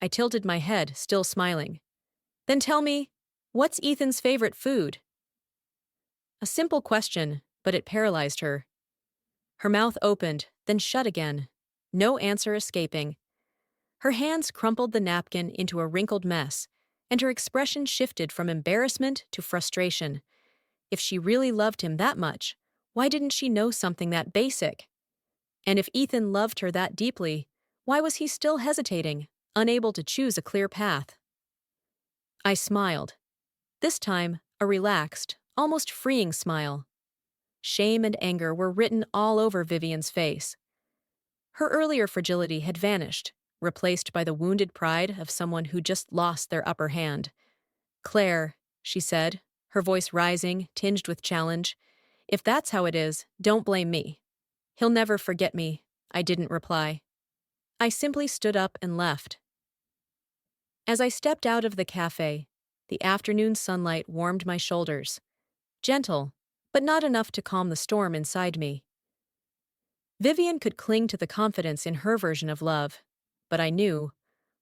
I tilted my head, still smiling. Then tell me, what's Ethan's favorite food? A simple question, but it paralyzed her. Her mouth opened, then shut again, no answer escaping. Her hands crumpled the napkin into a wrinkled mess, and her expression shifted from embarrassment to frustration. If she really loved him that much, why didn't she know something that basic? And if Ethan loved her that deeply, why was he still hesitating, unable to choose a clear path? I smiled. This time, a relaxed, almost freeing smile. Shame and anger were written all over Vivien's face. Her earlier fragility had vanished, replaced by the wounded pride of someone who just lost their upper hand. Claire, she said, her voice rising, tinged with challenge, if that's how it is, don't blame me. He'll never forget me, I didn't reply. I simply stood up and left. As I stepped out of the cafe, the afternoon sunlight warmed my shoulders. Gentle, but not enough to calm the storm inside me. Vivien could cling to the confidence in her version of love, but I knew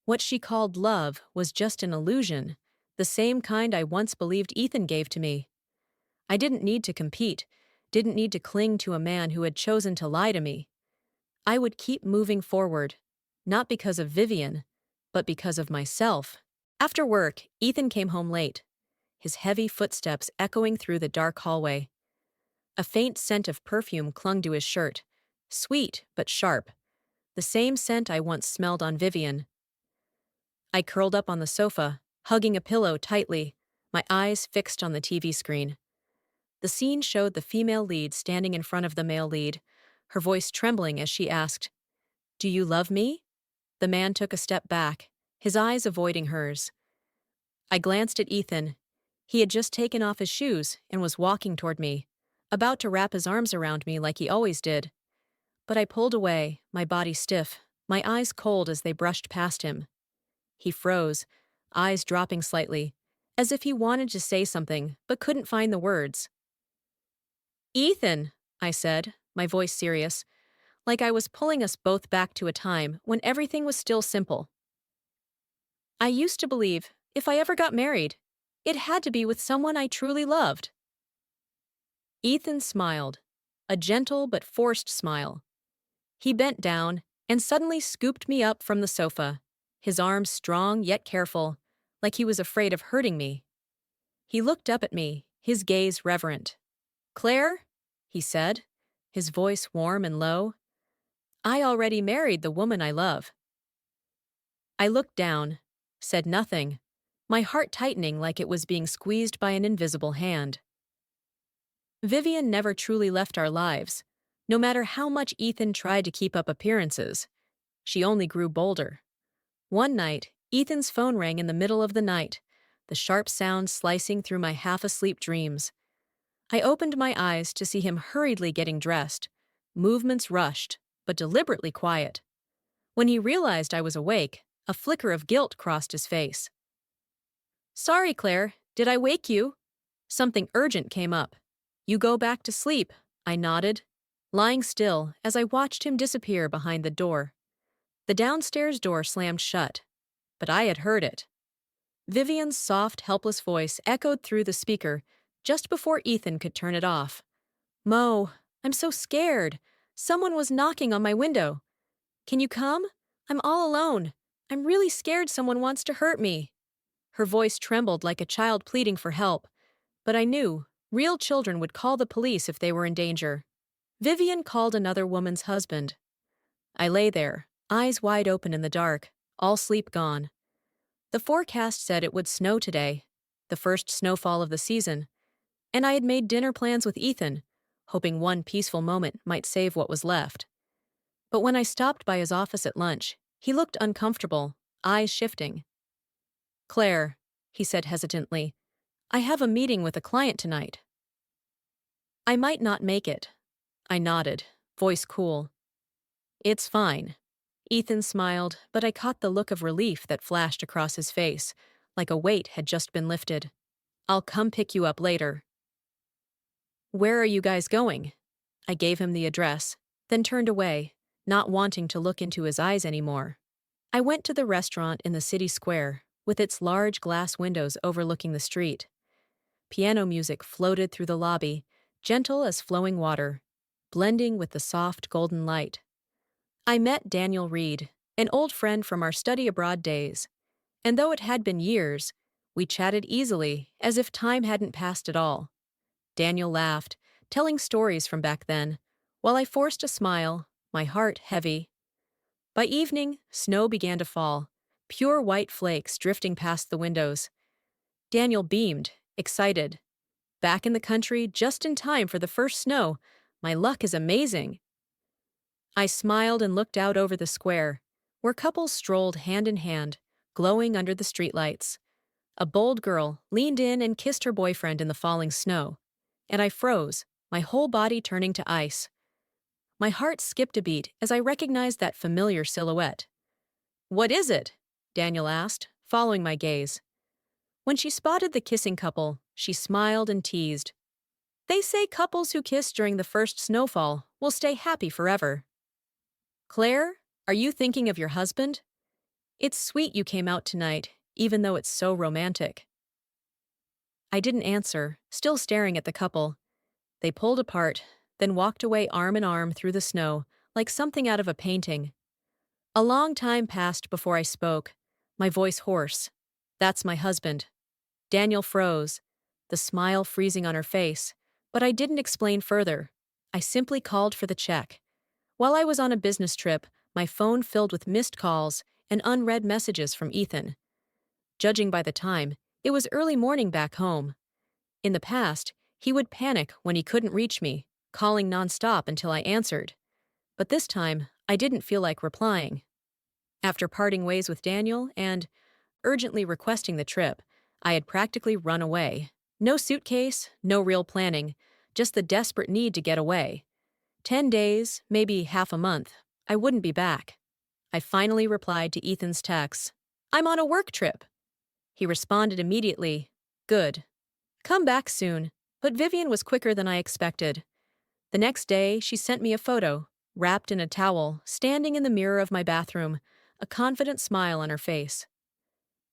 what she called love was just an illusion, the same kind I once believed Ethan gave to me. I didn't need to compete, didn't need to cling to a man who had chosen to lie to me. I would keep moving forward, not because of Vivien, but because of myself. After work, Ethan came home late, his heavy footsteps echoing through the dark hallway. A faint scent of perfume clung to his shirt, sweet but sharp, the same scent I once smelled on Vivien. I curled up on the sofa, hugging a pillow tightly, my eyes fixed on the TV screen. The scene showed the female lead standing in front of the male lead, her voice trembling as she asked, "Do you love me?" The man took a step back, his eyes avoiding hers. I glanced at Ethan. He had just taken off his shoes and was walking toward me, about to wrap his arms around me like he always did. But I pulled away, my body stiff, my eyes cold as they brushed past him. He froze, eyes dropping slightly, as if he wanted to say something but couldn't find the words. "Ethan," I said, my voice serious, like I was pulling us both back to a time when everything was still simple. "I used to believe, if I ever got married, it had to be with someone I truly loved." Ethan smiled, a gentle but forced smile. He bent down and suddenly scooped me up from the sofa, his arms strong yet careful, like he was afraid of hurting me. He looked up at me, his gaze reverent. "Claire," he said, his voice warm and low, "I already married the woman I love." I looked down, said nothing, my heart tightening like it was being squeezed by an invisible hand. Vivien never truly left our lives, no matter how much Ethan tried to keep up appearances. She only grew bolder. One night, Ethan's phone rang in the middle of the night, the sharp sound slicing through my half-asleep dreams. I opened my eyes to see him hurriedly getting dressed, movements rushed, but deliberately quiet. When he realized I was awake, a flicker of guilt crossed his face. "Sorry, Claire, Did I wake you? Something urgent came up. You go back to sleep, I nodded, lying still as I watched him disappear behind the door. The downstairs door slammed shut, but I had heard it. Vivian's soft, helpless voice echoed through the speaker just before Ethan could turn it off. Mo, I'm so scared. Someone was knocking on my window. Can you come? I'm all alone. I'm really scared someone wants to hurt me. Her voice trembled like a child pleading for help, but I knew real children would call the police if they were in danger. Vivien called another woman's husband. I lay there, eyes wide open in the dark, all sleep gone. The forecast said it would snow today, the first snowfall of the season, and I had made dinner plans with Ethan, hoping one peaceful moment might save what was left. But when I stopped by his office at lunch, he looked uncomfortable, eyes shifting. Claire, he said hesitantly, I have a meeting with a client tonight. I might not make it. I nodded, voice cool. It's fine. Ethan smiled, but I caught the look of relief that flashed across his face, like a weight had just been lifted. I'll come pick you up later. Where are you guys going? I gave him the address, then turned away, not wanting to look into his eyes anymore. I went to the restaurant in the city square, with its large glass windows overlooking the street. Piano music floated through the lobby, gentle as flowing water, blending with the soft golden light. I met Daniel Reed, an old friend from our study abroad days, and though it had been years, we chatted easily as if time hadn't passed at all. Daniel laughed, telling stories from back then, while I forced a smile, my heart heavy. By evening, snow began to fall, pure white flakes drifting past the windows. Daniel beamed, excited. Back in the country, just in time for the first snow. My luck is amazing. I smiled and looked out over the square, where couples strolled hand in hand, glowing under the streetlights. A bold girl leaned in and kissed her boyfriend in the falling snow, and I froze, my whole body turning to ice. My heart skipped a beat as I recognized that familiar silhouette. What is it? Daniel asked, following my gaze. When she spotted the kissing couple, she smiled and teased. They say couples who kiss during the first snowfall will stay happy forever. Claire, are you thinking of your husband? It's sweet you came out tonight, even though it's so romantic. I didn't answer, still staring at the couple. They pulled apart, then walked away arm in arm through the snow, like something out of a painting. A long time passed before I spoke, my voice hoarse. That's my husband. Daniel froze, the smile freezing on her face, but I didn't explain further. I simply called for the check. While I was on a business trip, my phone filled with missed calls and unread messages from Ethan. Judging by the time, it was early morning back home. In the past, he would panic when he couldn't reach me, calling nonstop until I answered. But this time, I didn't feel like replying. After parting ways with Daniel and urgently requesting the trip, I had practically run away. No suitcase, no real planning, just the desperate need to get away. 10 days, maybe half a month, I wouldn't be back. I finally replied to Ethan's text. I'm on a work trip. He responded immediately. Good. Come back soon. But Vivien was quicker than I expected. The next day, she sent me a photo, wrapped in a towel, standing in the mirror of my bathroom, a confident smile on her face.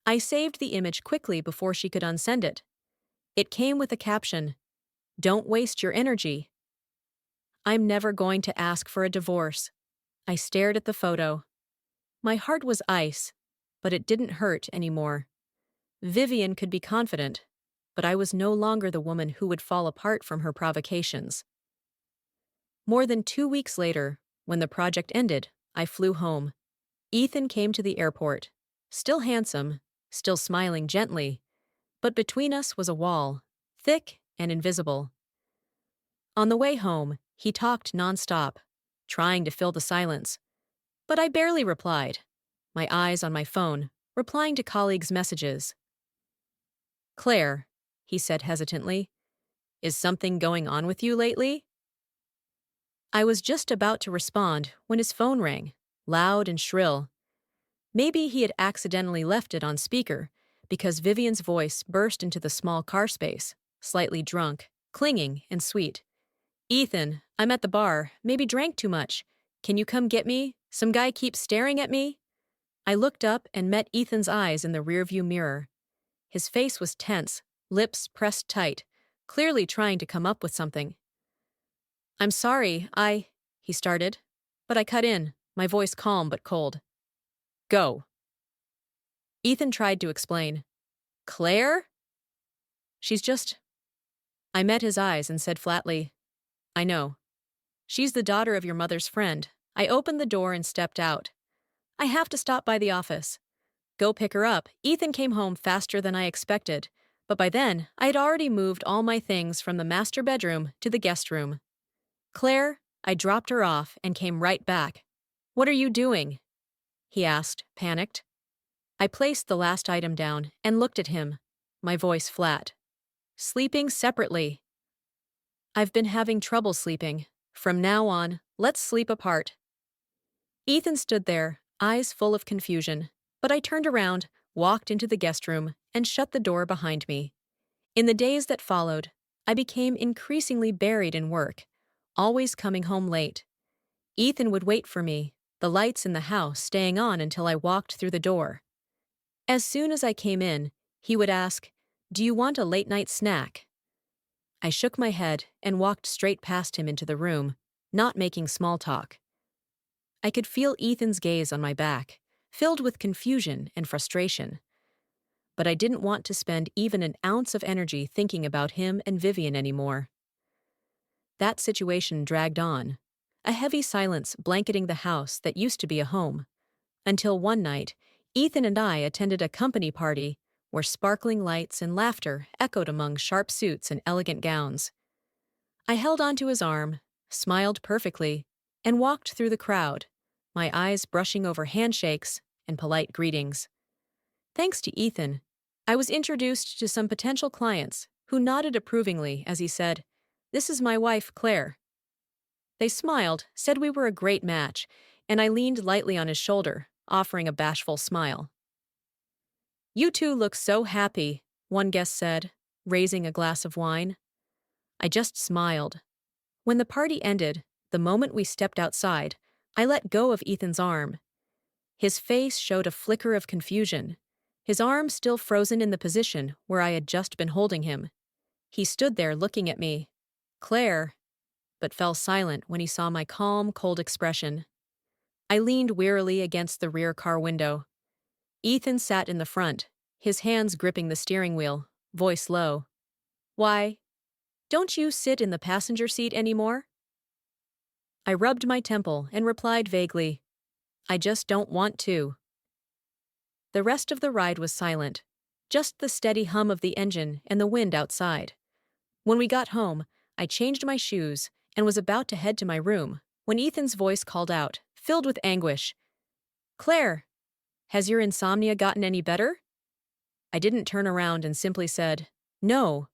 I saved the image quickly before she could unsend it. It came with a caption, Don't waste your energy. I'm never going to ask for a divorce. I stared at the photo. My heart was ice, but it didn't hurt anymore. Vivien could be confident, but I was no longer the woman who would fall apart from her provocations. More than 2 weeks later, when the project ended, I flew home. Ethan came to the airport, still handsome, still smiling gently, but between us was a wall, thick and invisible. On the way home, he talked nonstop, trying to fill the silence. But I barely replied, my eyes on my phone, replying to colleagues' messages. Claire, he said hesitantly, is something going on with you lately? I was just about to respond when his phone rang, loud and shrill. Maybe he had accidentally left it on speaker, because Vivian's voice burst into the small car space, slightly drunk, clinging, and sweet. Ethan, I'm at the bar, maybe drank too much. Can you come get me? Some guy keeps staring at me. I looked up and met Ethan's eyes in the rearview mirror. His face was tense, lips pressed tight, clearly trying to come up with something. I'm sorry, he started. But I cut in, my voice calm but cold. Go. Ethan tried to explain. Claire? She's just. I met his eyes and said flatly, I know. She's the daughter of your mother's friend. I opened the door and stepped out. I have to stop by the office. Go pick her up. Ethan came home faster than I expected, but by then I had already moved all my things from the master bedroom to the guest room. Claire, I dropped her off and came right back. What are you doing? He asked, panicked. I placed the last item down and looked at him, my voice flat. Sleeping separately. I've been having trouble sleeping. From now on, let's sleep apart. Ethan stood there, eyes full of confusion, but I turned around, walked into the guest room, and shut the door behind me. In the days that followed, I became increasingly buried in work, always coming home late. Ethan would wait for me, the lights in the house staying on until I walked through the door. As soon as I came in, he would ask, Do you want a late-night snack? I shook my head and walked straight past him into the room, not making small talk. I could feel Ethan's gaze on my back, filled with confusion and frustration. But I didn't want to spend even an ounce of energy thinking about him and Vivien anymore. That situation dragged on, a heavy silence blanketing the house that used to be a home, until one night, Ethan and I attended a company party where sparkling lights and laughter echoed among sharp suits and elegant gowns. I held onto his arm, smiled perfectly, and walked through the crowd, my eyes brushing over handshakes and polite greetings. Thanks to Ethan, I was introduced to some potential clients who nodded approvingly as he said, This is my wife, Claire. They smiled, said we were a great match, and I leaned lightly on his shoulder, offering a bashful smile. You two look so happy, one guest said, raising a glass of wine. I just smiled. When the party ended, the moment we stepped outside, I let go of Ethan's arm. His face showed a flicker of confusion, his arm still frozen in the position where I had just been holding him. He stood there looking at me, Claire, but fell silent when he saw my calm, cold expression. I leaned wearily against the rear car window. Ethan sat in the front, his hands gripping the steering wheel, voice low. Why, don't you sit in the passenger seat anymore? I rubbed my temple and replied vaguely, I just don't want to. The rest of the ride was silent, just the steady hum of the engine and the wind outside. When we got home, I changed my shoes and was about to head to my room when Ethan's voice called out, filled with anguish. Claire, has your insomnia gotten any better? I didn't turn around and simply said, No,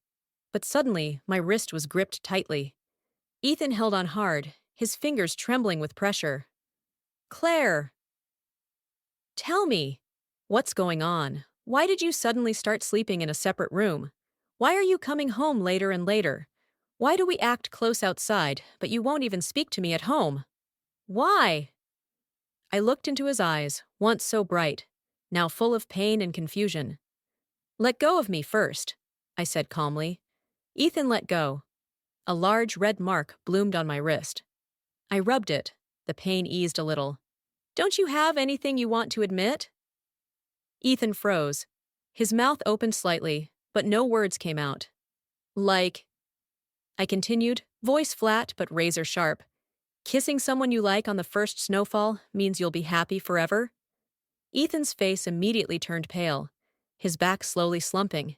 but suddenly my wrist was gripped tightly. Ethan held on hard, his fingers trembling with pressure. Claire! Tell me, what's going on? Why did you suddenly start sleeping in a separate room? Why are you coming home later and later? Why do we act close outside, but you won't even speak to me at home? Why? I looked into his eyes, once so bright, now full of pain and confusion. Let go of me first, I said calmly. Ethan let go. A large red mark bloomed on my wrist. I rubbed it. The pain eased a little. Don't you have anything you want to admit? Ethan froze. His mouth opened slightly, but no words came out. Like, I continued, voice flat but razor sharp. Kissing someone you like on the first snowfall means you'll be happy forever? Ethan's face immediately turned pale, his back slowly slumping.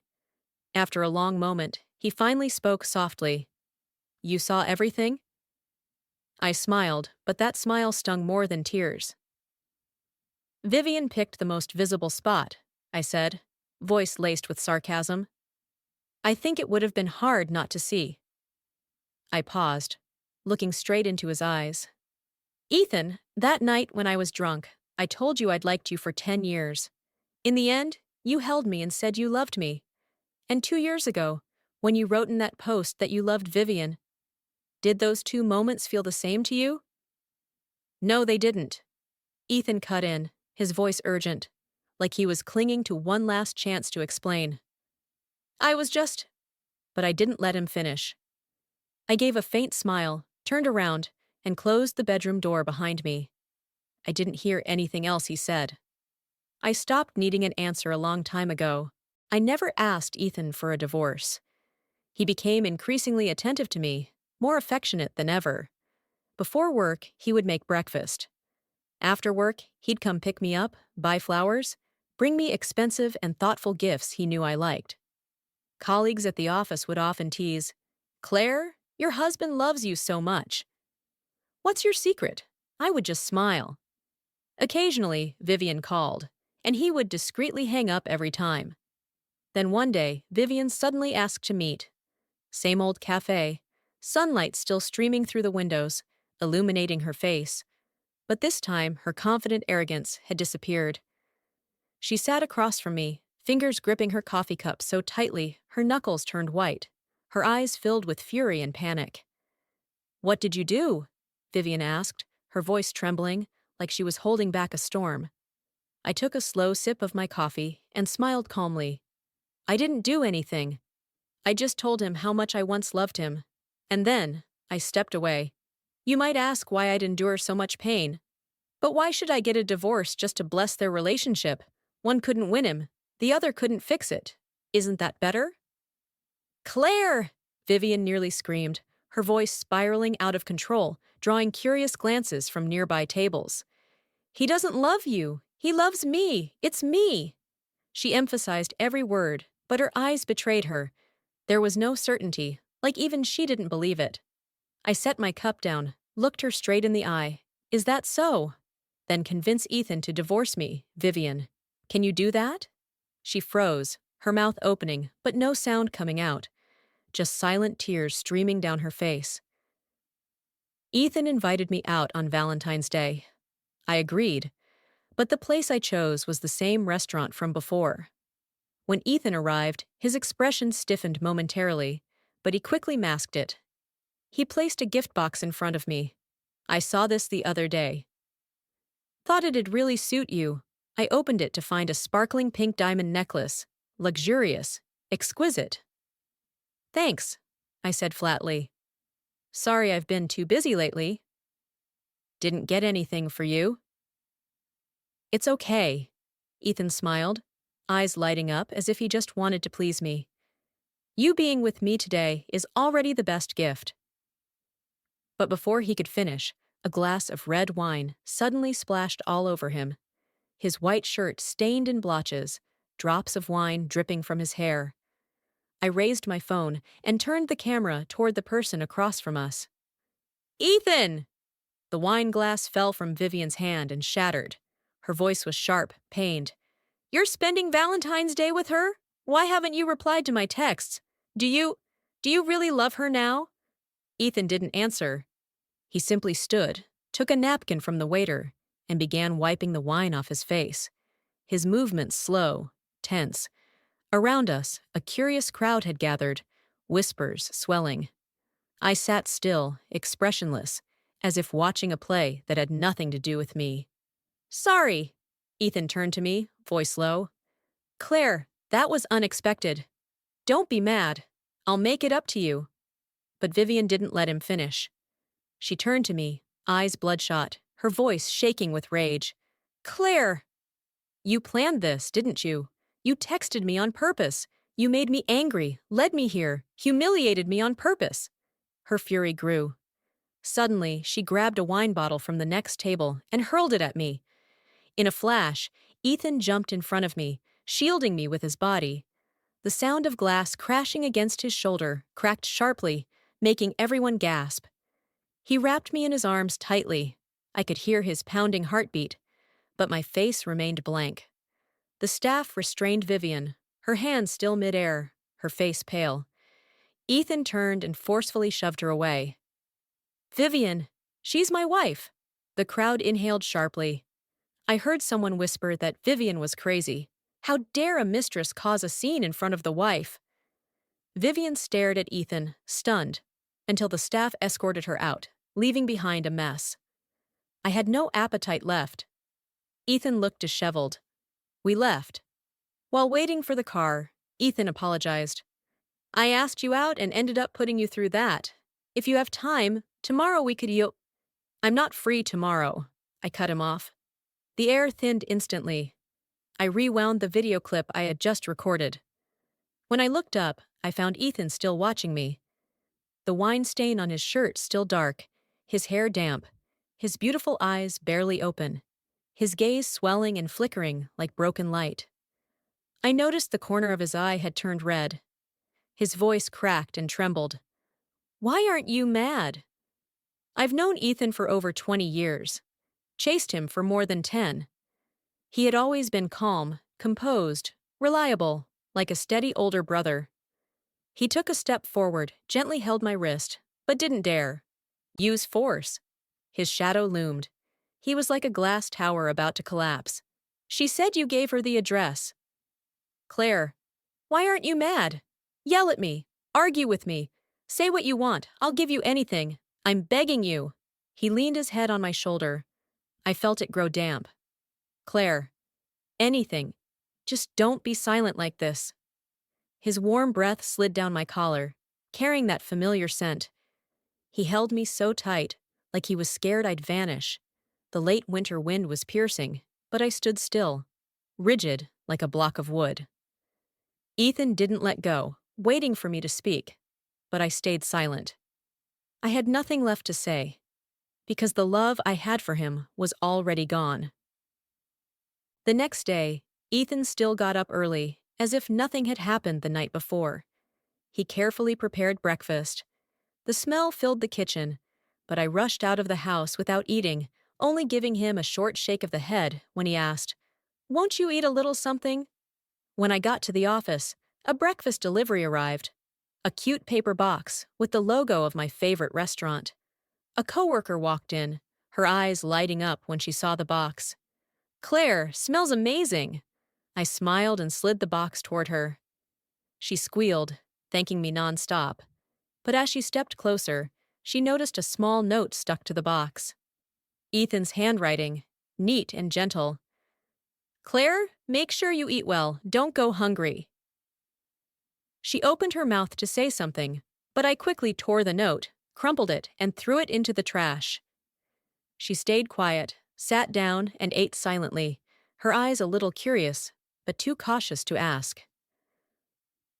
After a long moment, he finally spoke softly. You saw everything? I smiled, but that smile stung more than tears. Vivien picked the most visible spot, I said, voice laced with sarcasm. I think it would have been hard not to see. I paused, looking straight into his eyes. Ethan, that night when I was drunk, I told you I'd liked you for 10 years. In the end, you held me and said you loved me. And 2 years ago, when you wrote in that post that you loved Vivien, did those two moments feel the same to you? No, they didn't. Ethan cut in, his voice urgent, like he was clinging to one last chance to explain. I was just. But I didn't let him finish. I gave a faint smile, turned around, and closed the bedroom door behind me. I didn't hear anything else he said. I stopped needing an answer a long time ago. I never asked Ethan for a divorce. He became increasingly attentive to me, more affectionate than ever. Before work, he would make breakfast. After work, he'd come pick me up, buy flowers, bring me expensive and thoughtful gifts he knew I liked. Colleagues at the office would often tease, Claire, your husband loves you so much. What's your secret? I would just smile. Occasionally, Vivien called, and he would discreetly hang up every time. Then one day, Vivien suddenly asked to meet. Same old cafe, sunlight still streaming through the windows, illuminating her face. But this time, her confident arrogance had disappeared. She sat across from me, fingers gripping her coffee cup so tightly her knuckles turned white, her eyes filled with fury and panic. What did you do? Vivien asked, her voice trembling, like she was holding back a storm. I took a slow sip of my coffee and smiled calmly. I didn't do anything. I just told him how much I once loved him. And then, I stepped away. You might ask why I'd endure so much pain. But why should I get a divorce just to bless their relationship? One couldn't win him. The other couldn't fix it. Isn't that better? Claire! Vivien nearly screamed, her voice spiraling out of control, drawing curious glances from nearby tables. He doesn't love you. He loves me. It's me. She emphasized every word, but her eyes betrayed her. There was no certainty, like even she didn't believe it. I set my cup down, looked her straight in the eye. Is that so? Then convince Ethan to divorce me, Vivien. Can you do that? She froze, her mouth opening, but no sound coming out. Just silent tears streaming down her face. Ethan invited me out on Valentine's Day. I agreed, but the place I chose was the same restaurant from before. When Ethan arrived, his expression stiffened momentarily, but he quickly masked it. He placed a gift box in front of me. I saw this the other day. Thought it'd really suit you. I opened it to find a sparkling pink diamond necklace. Luxurious. Exquisite. Thanks, I said flatly. Sorry I've been too busy lately. Didn't get anything for you? It's okay. Ethan smiled, eyes lighting up as if he just wanted to please me. You being with me today is already the best gift. But before he could finish, a glass of red wine suddenly splashed all over him. His white shirt stained in blotches, drops of wine dripping from his hair. I raised my phone and turned the camera toward the person across from us. Ethan! The wine glass fell from Vivien's hand and shattered. Her voice was sharp, pained. You're spending Valentine's Day with her? Why haven't you replied to my texts? Do you really love her now? Ethan didn't answer. He simply stood, took a napkin from the waiter, and began wiping the wine off his face. His movements slow, tense. Around us, a curious crowd had gathered, whispers swelling. I sat still, expressionless, as if watching a play that had nothing to do with me. Sorry. Ethan turned to me, voice low. Claire, that was unexpected. Don't be mad. I'll make it up to you. But Vivien didn't let him finish. She turned to me, eyes bloodshot, her voice shaking with rage. Claire! You planned this, didn't you? You texted me on purpose. You made me angry, led me here, humiliated me on purpose. Her fury grew. Suddenly, she grabbed a wine bottle from the next table and hurled it at me. In a flash, Ethan jumped in front of me, shielding me with his body. The sound of glass crashing against his shoulder cracked sharply, making everyone gasp. He wrapped me in his arms tightly. I could hear his pounding heartbeat, but my face remained blank. The staff restrained Vivien, her hands still midair, her face pale. Ethan turned and forcefully shoved her away. Vivien, she's my wife. The crowd inhaled sharply. I heard someone whisper that Vivien was crazy. How dare a mistress cause a scene in front of the wife? Vivien stared at Ethan, stunned, until the staff escorted her out, leaving behind a mess. I had no appetite left. Ethan looked disheveled. We left. While waiting for the car, Ethan apologized. I asked you out and ended up putting you through that. If you have time, tomorrow we could I'm not free tomorrow. I cut him off. The air thinned instantly. I rewound the video clip I had just recorded. When I looked up, I found Ethan still watching me. The wine stain on his shirt still dark, his hair damp, his beautiful eyes barely open, his gaze swelling and flickering like broken light. I noticed the corner of his eye had turned red. His voice cracked and trembled. Why aren't you mad? I've known Ethan for over 20 years. Chased him for more than 10. He had always been calm, composed, reliable, like a steady older brother. He took a step forward, gently held my wrist, but didn't dare use force. His shadow loomed. He was like a glass tower about to collapse. She said you gave her the address. Claire, why aren't you mad? Yell at me. Argue with me. Say what you want. I'll give you anything. I'm begging you. He leaned his head on my shoulder. I felt it grow damp. Claire, anything. Just don't be silent like this. His warm breath slid down my collar, carrying that familiar scent. He held me so tight, like he was scared I'd vanish. The late winter wind was piercing, but I stood still, rigid like a block of wood. Ethan didn't let go, waiting for me to speak, but I stayed silent. I had nothing left to say, because the love I had for him was already gone. The next day, Ethan still got up early, as if nothing had happened the night before. He carefully prepared breakfast. The smell filled the kitchen, but I rushed out of the house without eating, only giving him a short shake of the head when he asked, "Won't you eat a little something?" When I got to the office, a breakfast delivery arrived. A cute paper box with the logo of my favorite restaurant. A coworker walked in, her eyes lighting up when she saw the box. "Claire, smells amazing!" I smiled and slid the box toward her. She squealed, thanking me nonstop. But as she stepped closer, she noticed a small note stuck to the box. Ethan's handwriting, neat and gentle. "Claire, make sure you eat well. Don't go hungry." She opened her mouth to say something, but I quickly tore the note, crumpled it, and threw it into the trash. She stayed quiet, sat down, and ate silently, her eyes a little curious, but too cautious to ask.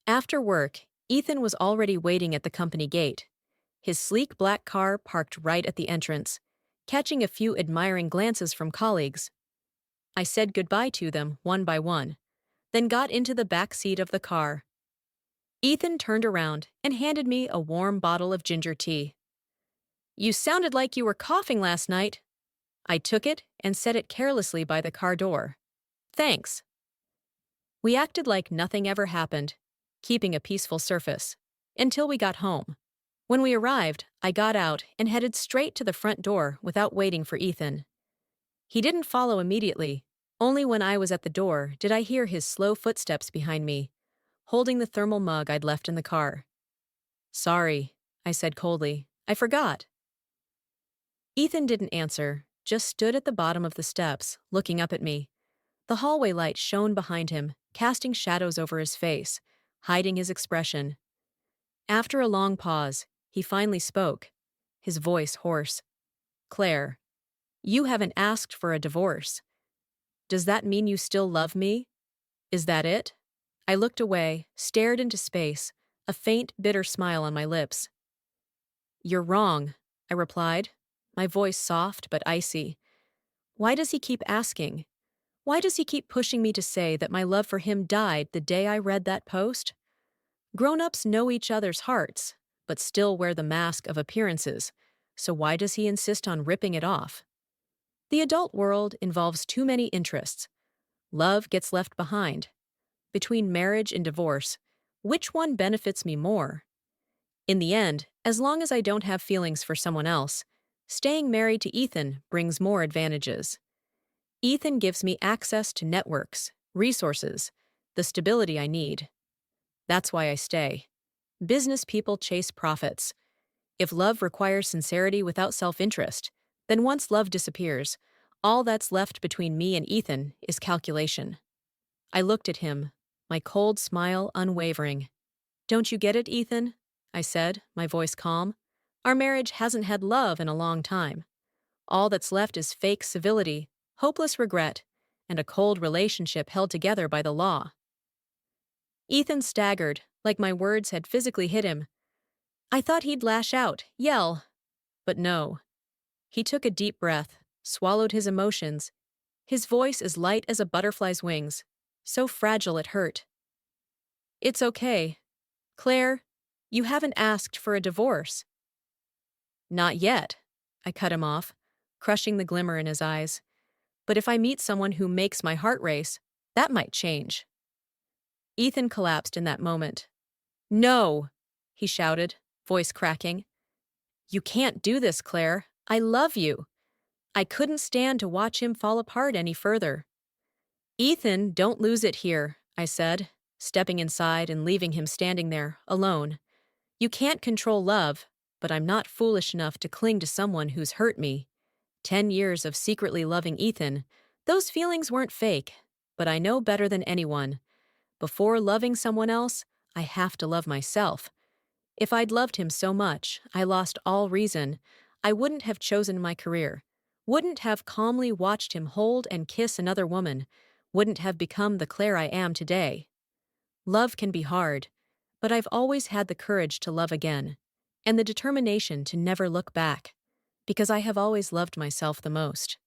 After work, Ethan was already waiting at the company gate, his sleek black car parked right at the entrance, catching a few admiring glances from colleagues. I said goodbye to them one by one, then got into the back seat of the car. Ethan turned around and handed me a warm bottle of ginger tea. "You sounded like you were coughing last night." I took it and set it carelessly by the car door. "Thanks." We acted like nothing ever happened, keeping a peaceful surface, until we got home. When we arrived, I got out and headed straight to the front door without waiting for Ethan. He didn't follow immediately. Only when I was at the door did I hear his slow footsteps behind me, holding the thermal mug I'd left in the car. "Sorry," I said coldly. "I forgot." Ethan didn't answer, just stood at the bottom of the steps, looking up at me. The hallway light shone behind him, casting shadows over his face, hiding his expression. After a long pause, he finally spoke, his voice hoarse. "Claire, you haven't asked for a divorce. Does that mean you still love me? Is that it?" I looked away, stared into space, a faint, bitter smile on my lips. "You're wrong," I replied, my voice soft but icy. "Why does he keep asking? Why does he keep pushing me to say that my love for him died the day I read that post? Grown-ups know each other's hearts, but still wear the mask of appearances, so why does he insist on ripping it off? The adult world involves too many interests. Love gets left behind. Between marriage and divorce, which one benefits me more? In the end, as long as I don't have feelings for someone else, staying married to Ethan brings more advantages. Ethan gives me access to networks, resources, the stability I need. That's why I stay. Business people chase profits. If love requires sincerity without self-interest, then once love disappears, all that's left between me and Ethan is calculation. I looked at him, my cold smile unwavering. Don't you get it, Ethan? I said, my voice calm. Our marriage hasn't had love in a long time. All that's left is fake civility, hopeless regret, and a cold relationship held together by the law. Ethan staggered, like my words had physically hit him. I thought he'd lash out, yell. But no. He took a deep breath, swallowed his emotions, his voice as light as a butterfly's wings, so fragile it hurt. It's okay. Claire, you haven't asked for a divorce. Not yet. I cut him off, crushing the glimmer in his eyes. But if I meet someone who makes my heart race, that might change. Ethan collapsed in that moment. No, he shouted, voice cracking. You can't do this, Claire. I love you. I couldn't stand to watch him fall apart any further. Ethan, don't lose it here, I said, stepping inside and leaving him standing there, alone. You can't control love, but I'm not foolish enough to cling to someone who's hurt me. 10 years of secretly loving Ethan, those feelings weren't fake, but I know better than anyone. Before loving someone else, I have to love myself. If I'd loved him so much, I lost all reason. I wouldn't have chosen my career, wouldn't have calmly watched him hold and kiss another woman, wouldn't have become the Claire I am today. Love can be hard, but I've always had the courage to love again, and the determination to never look back, because I have always loved myself the most.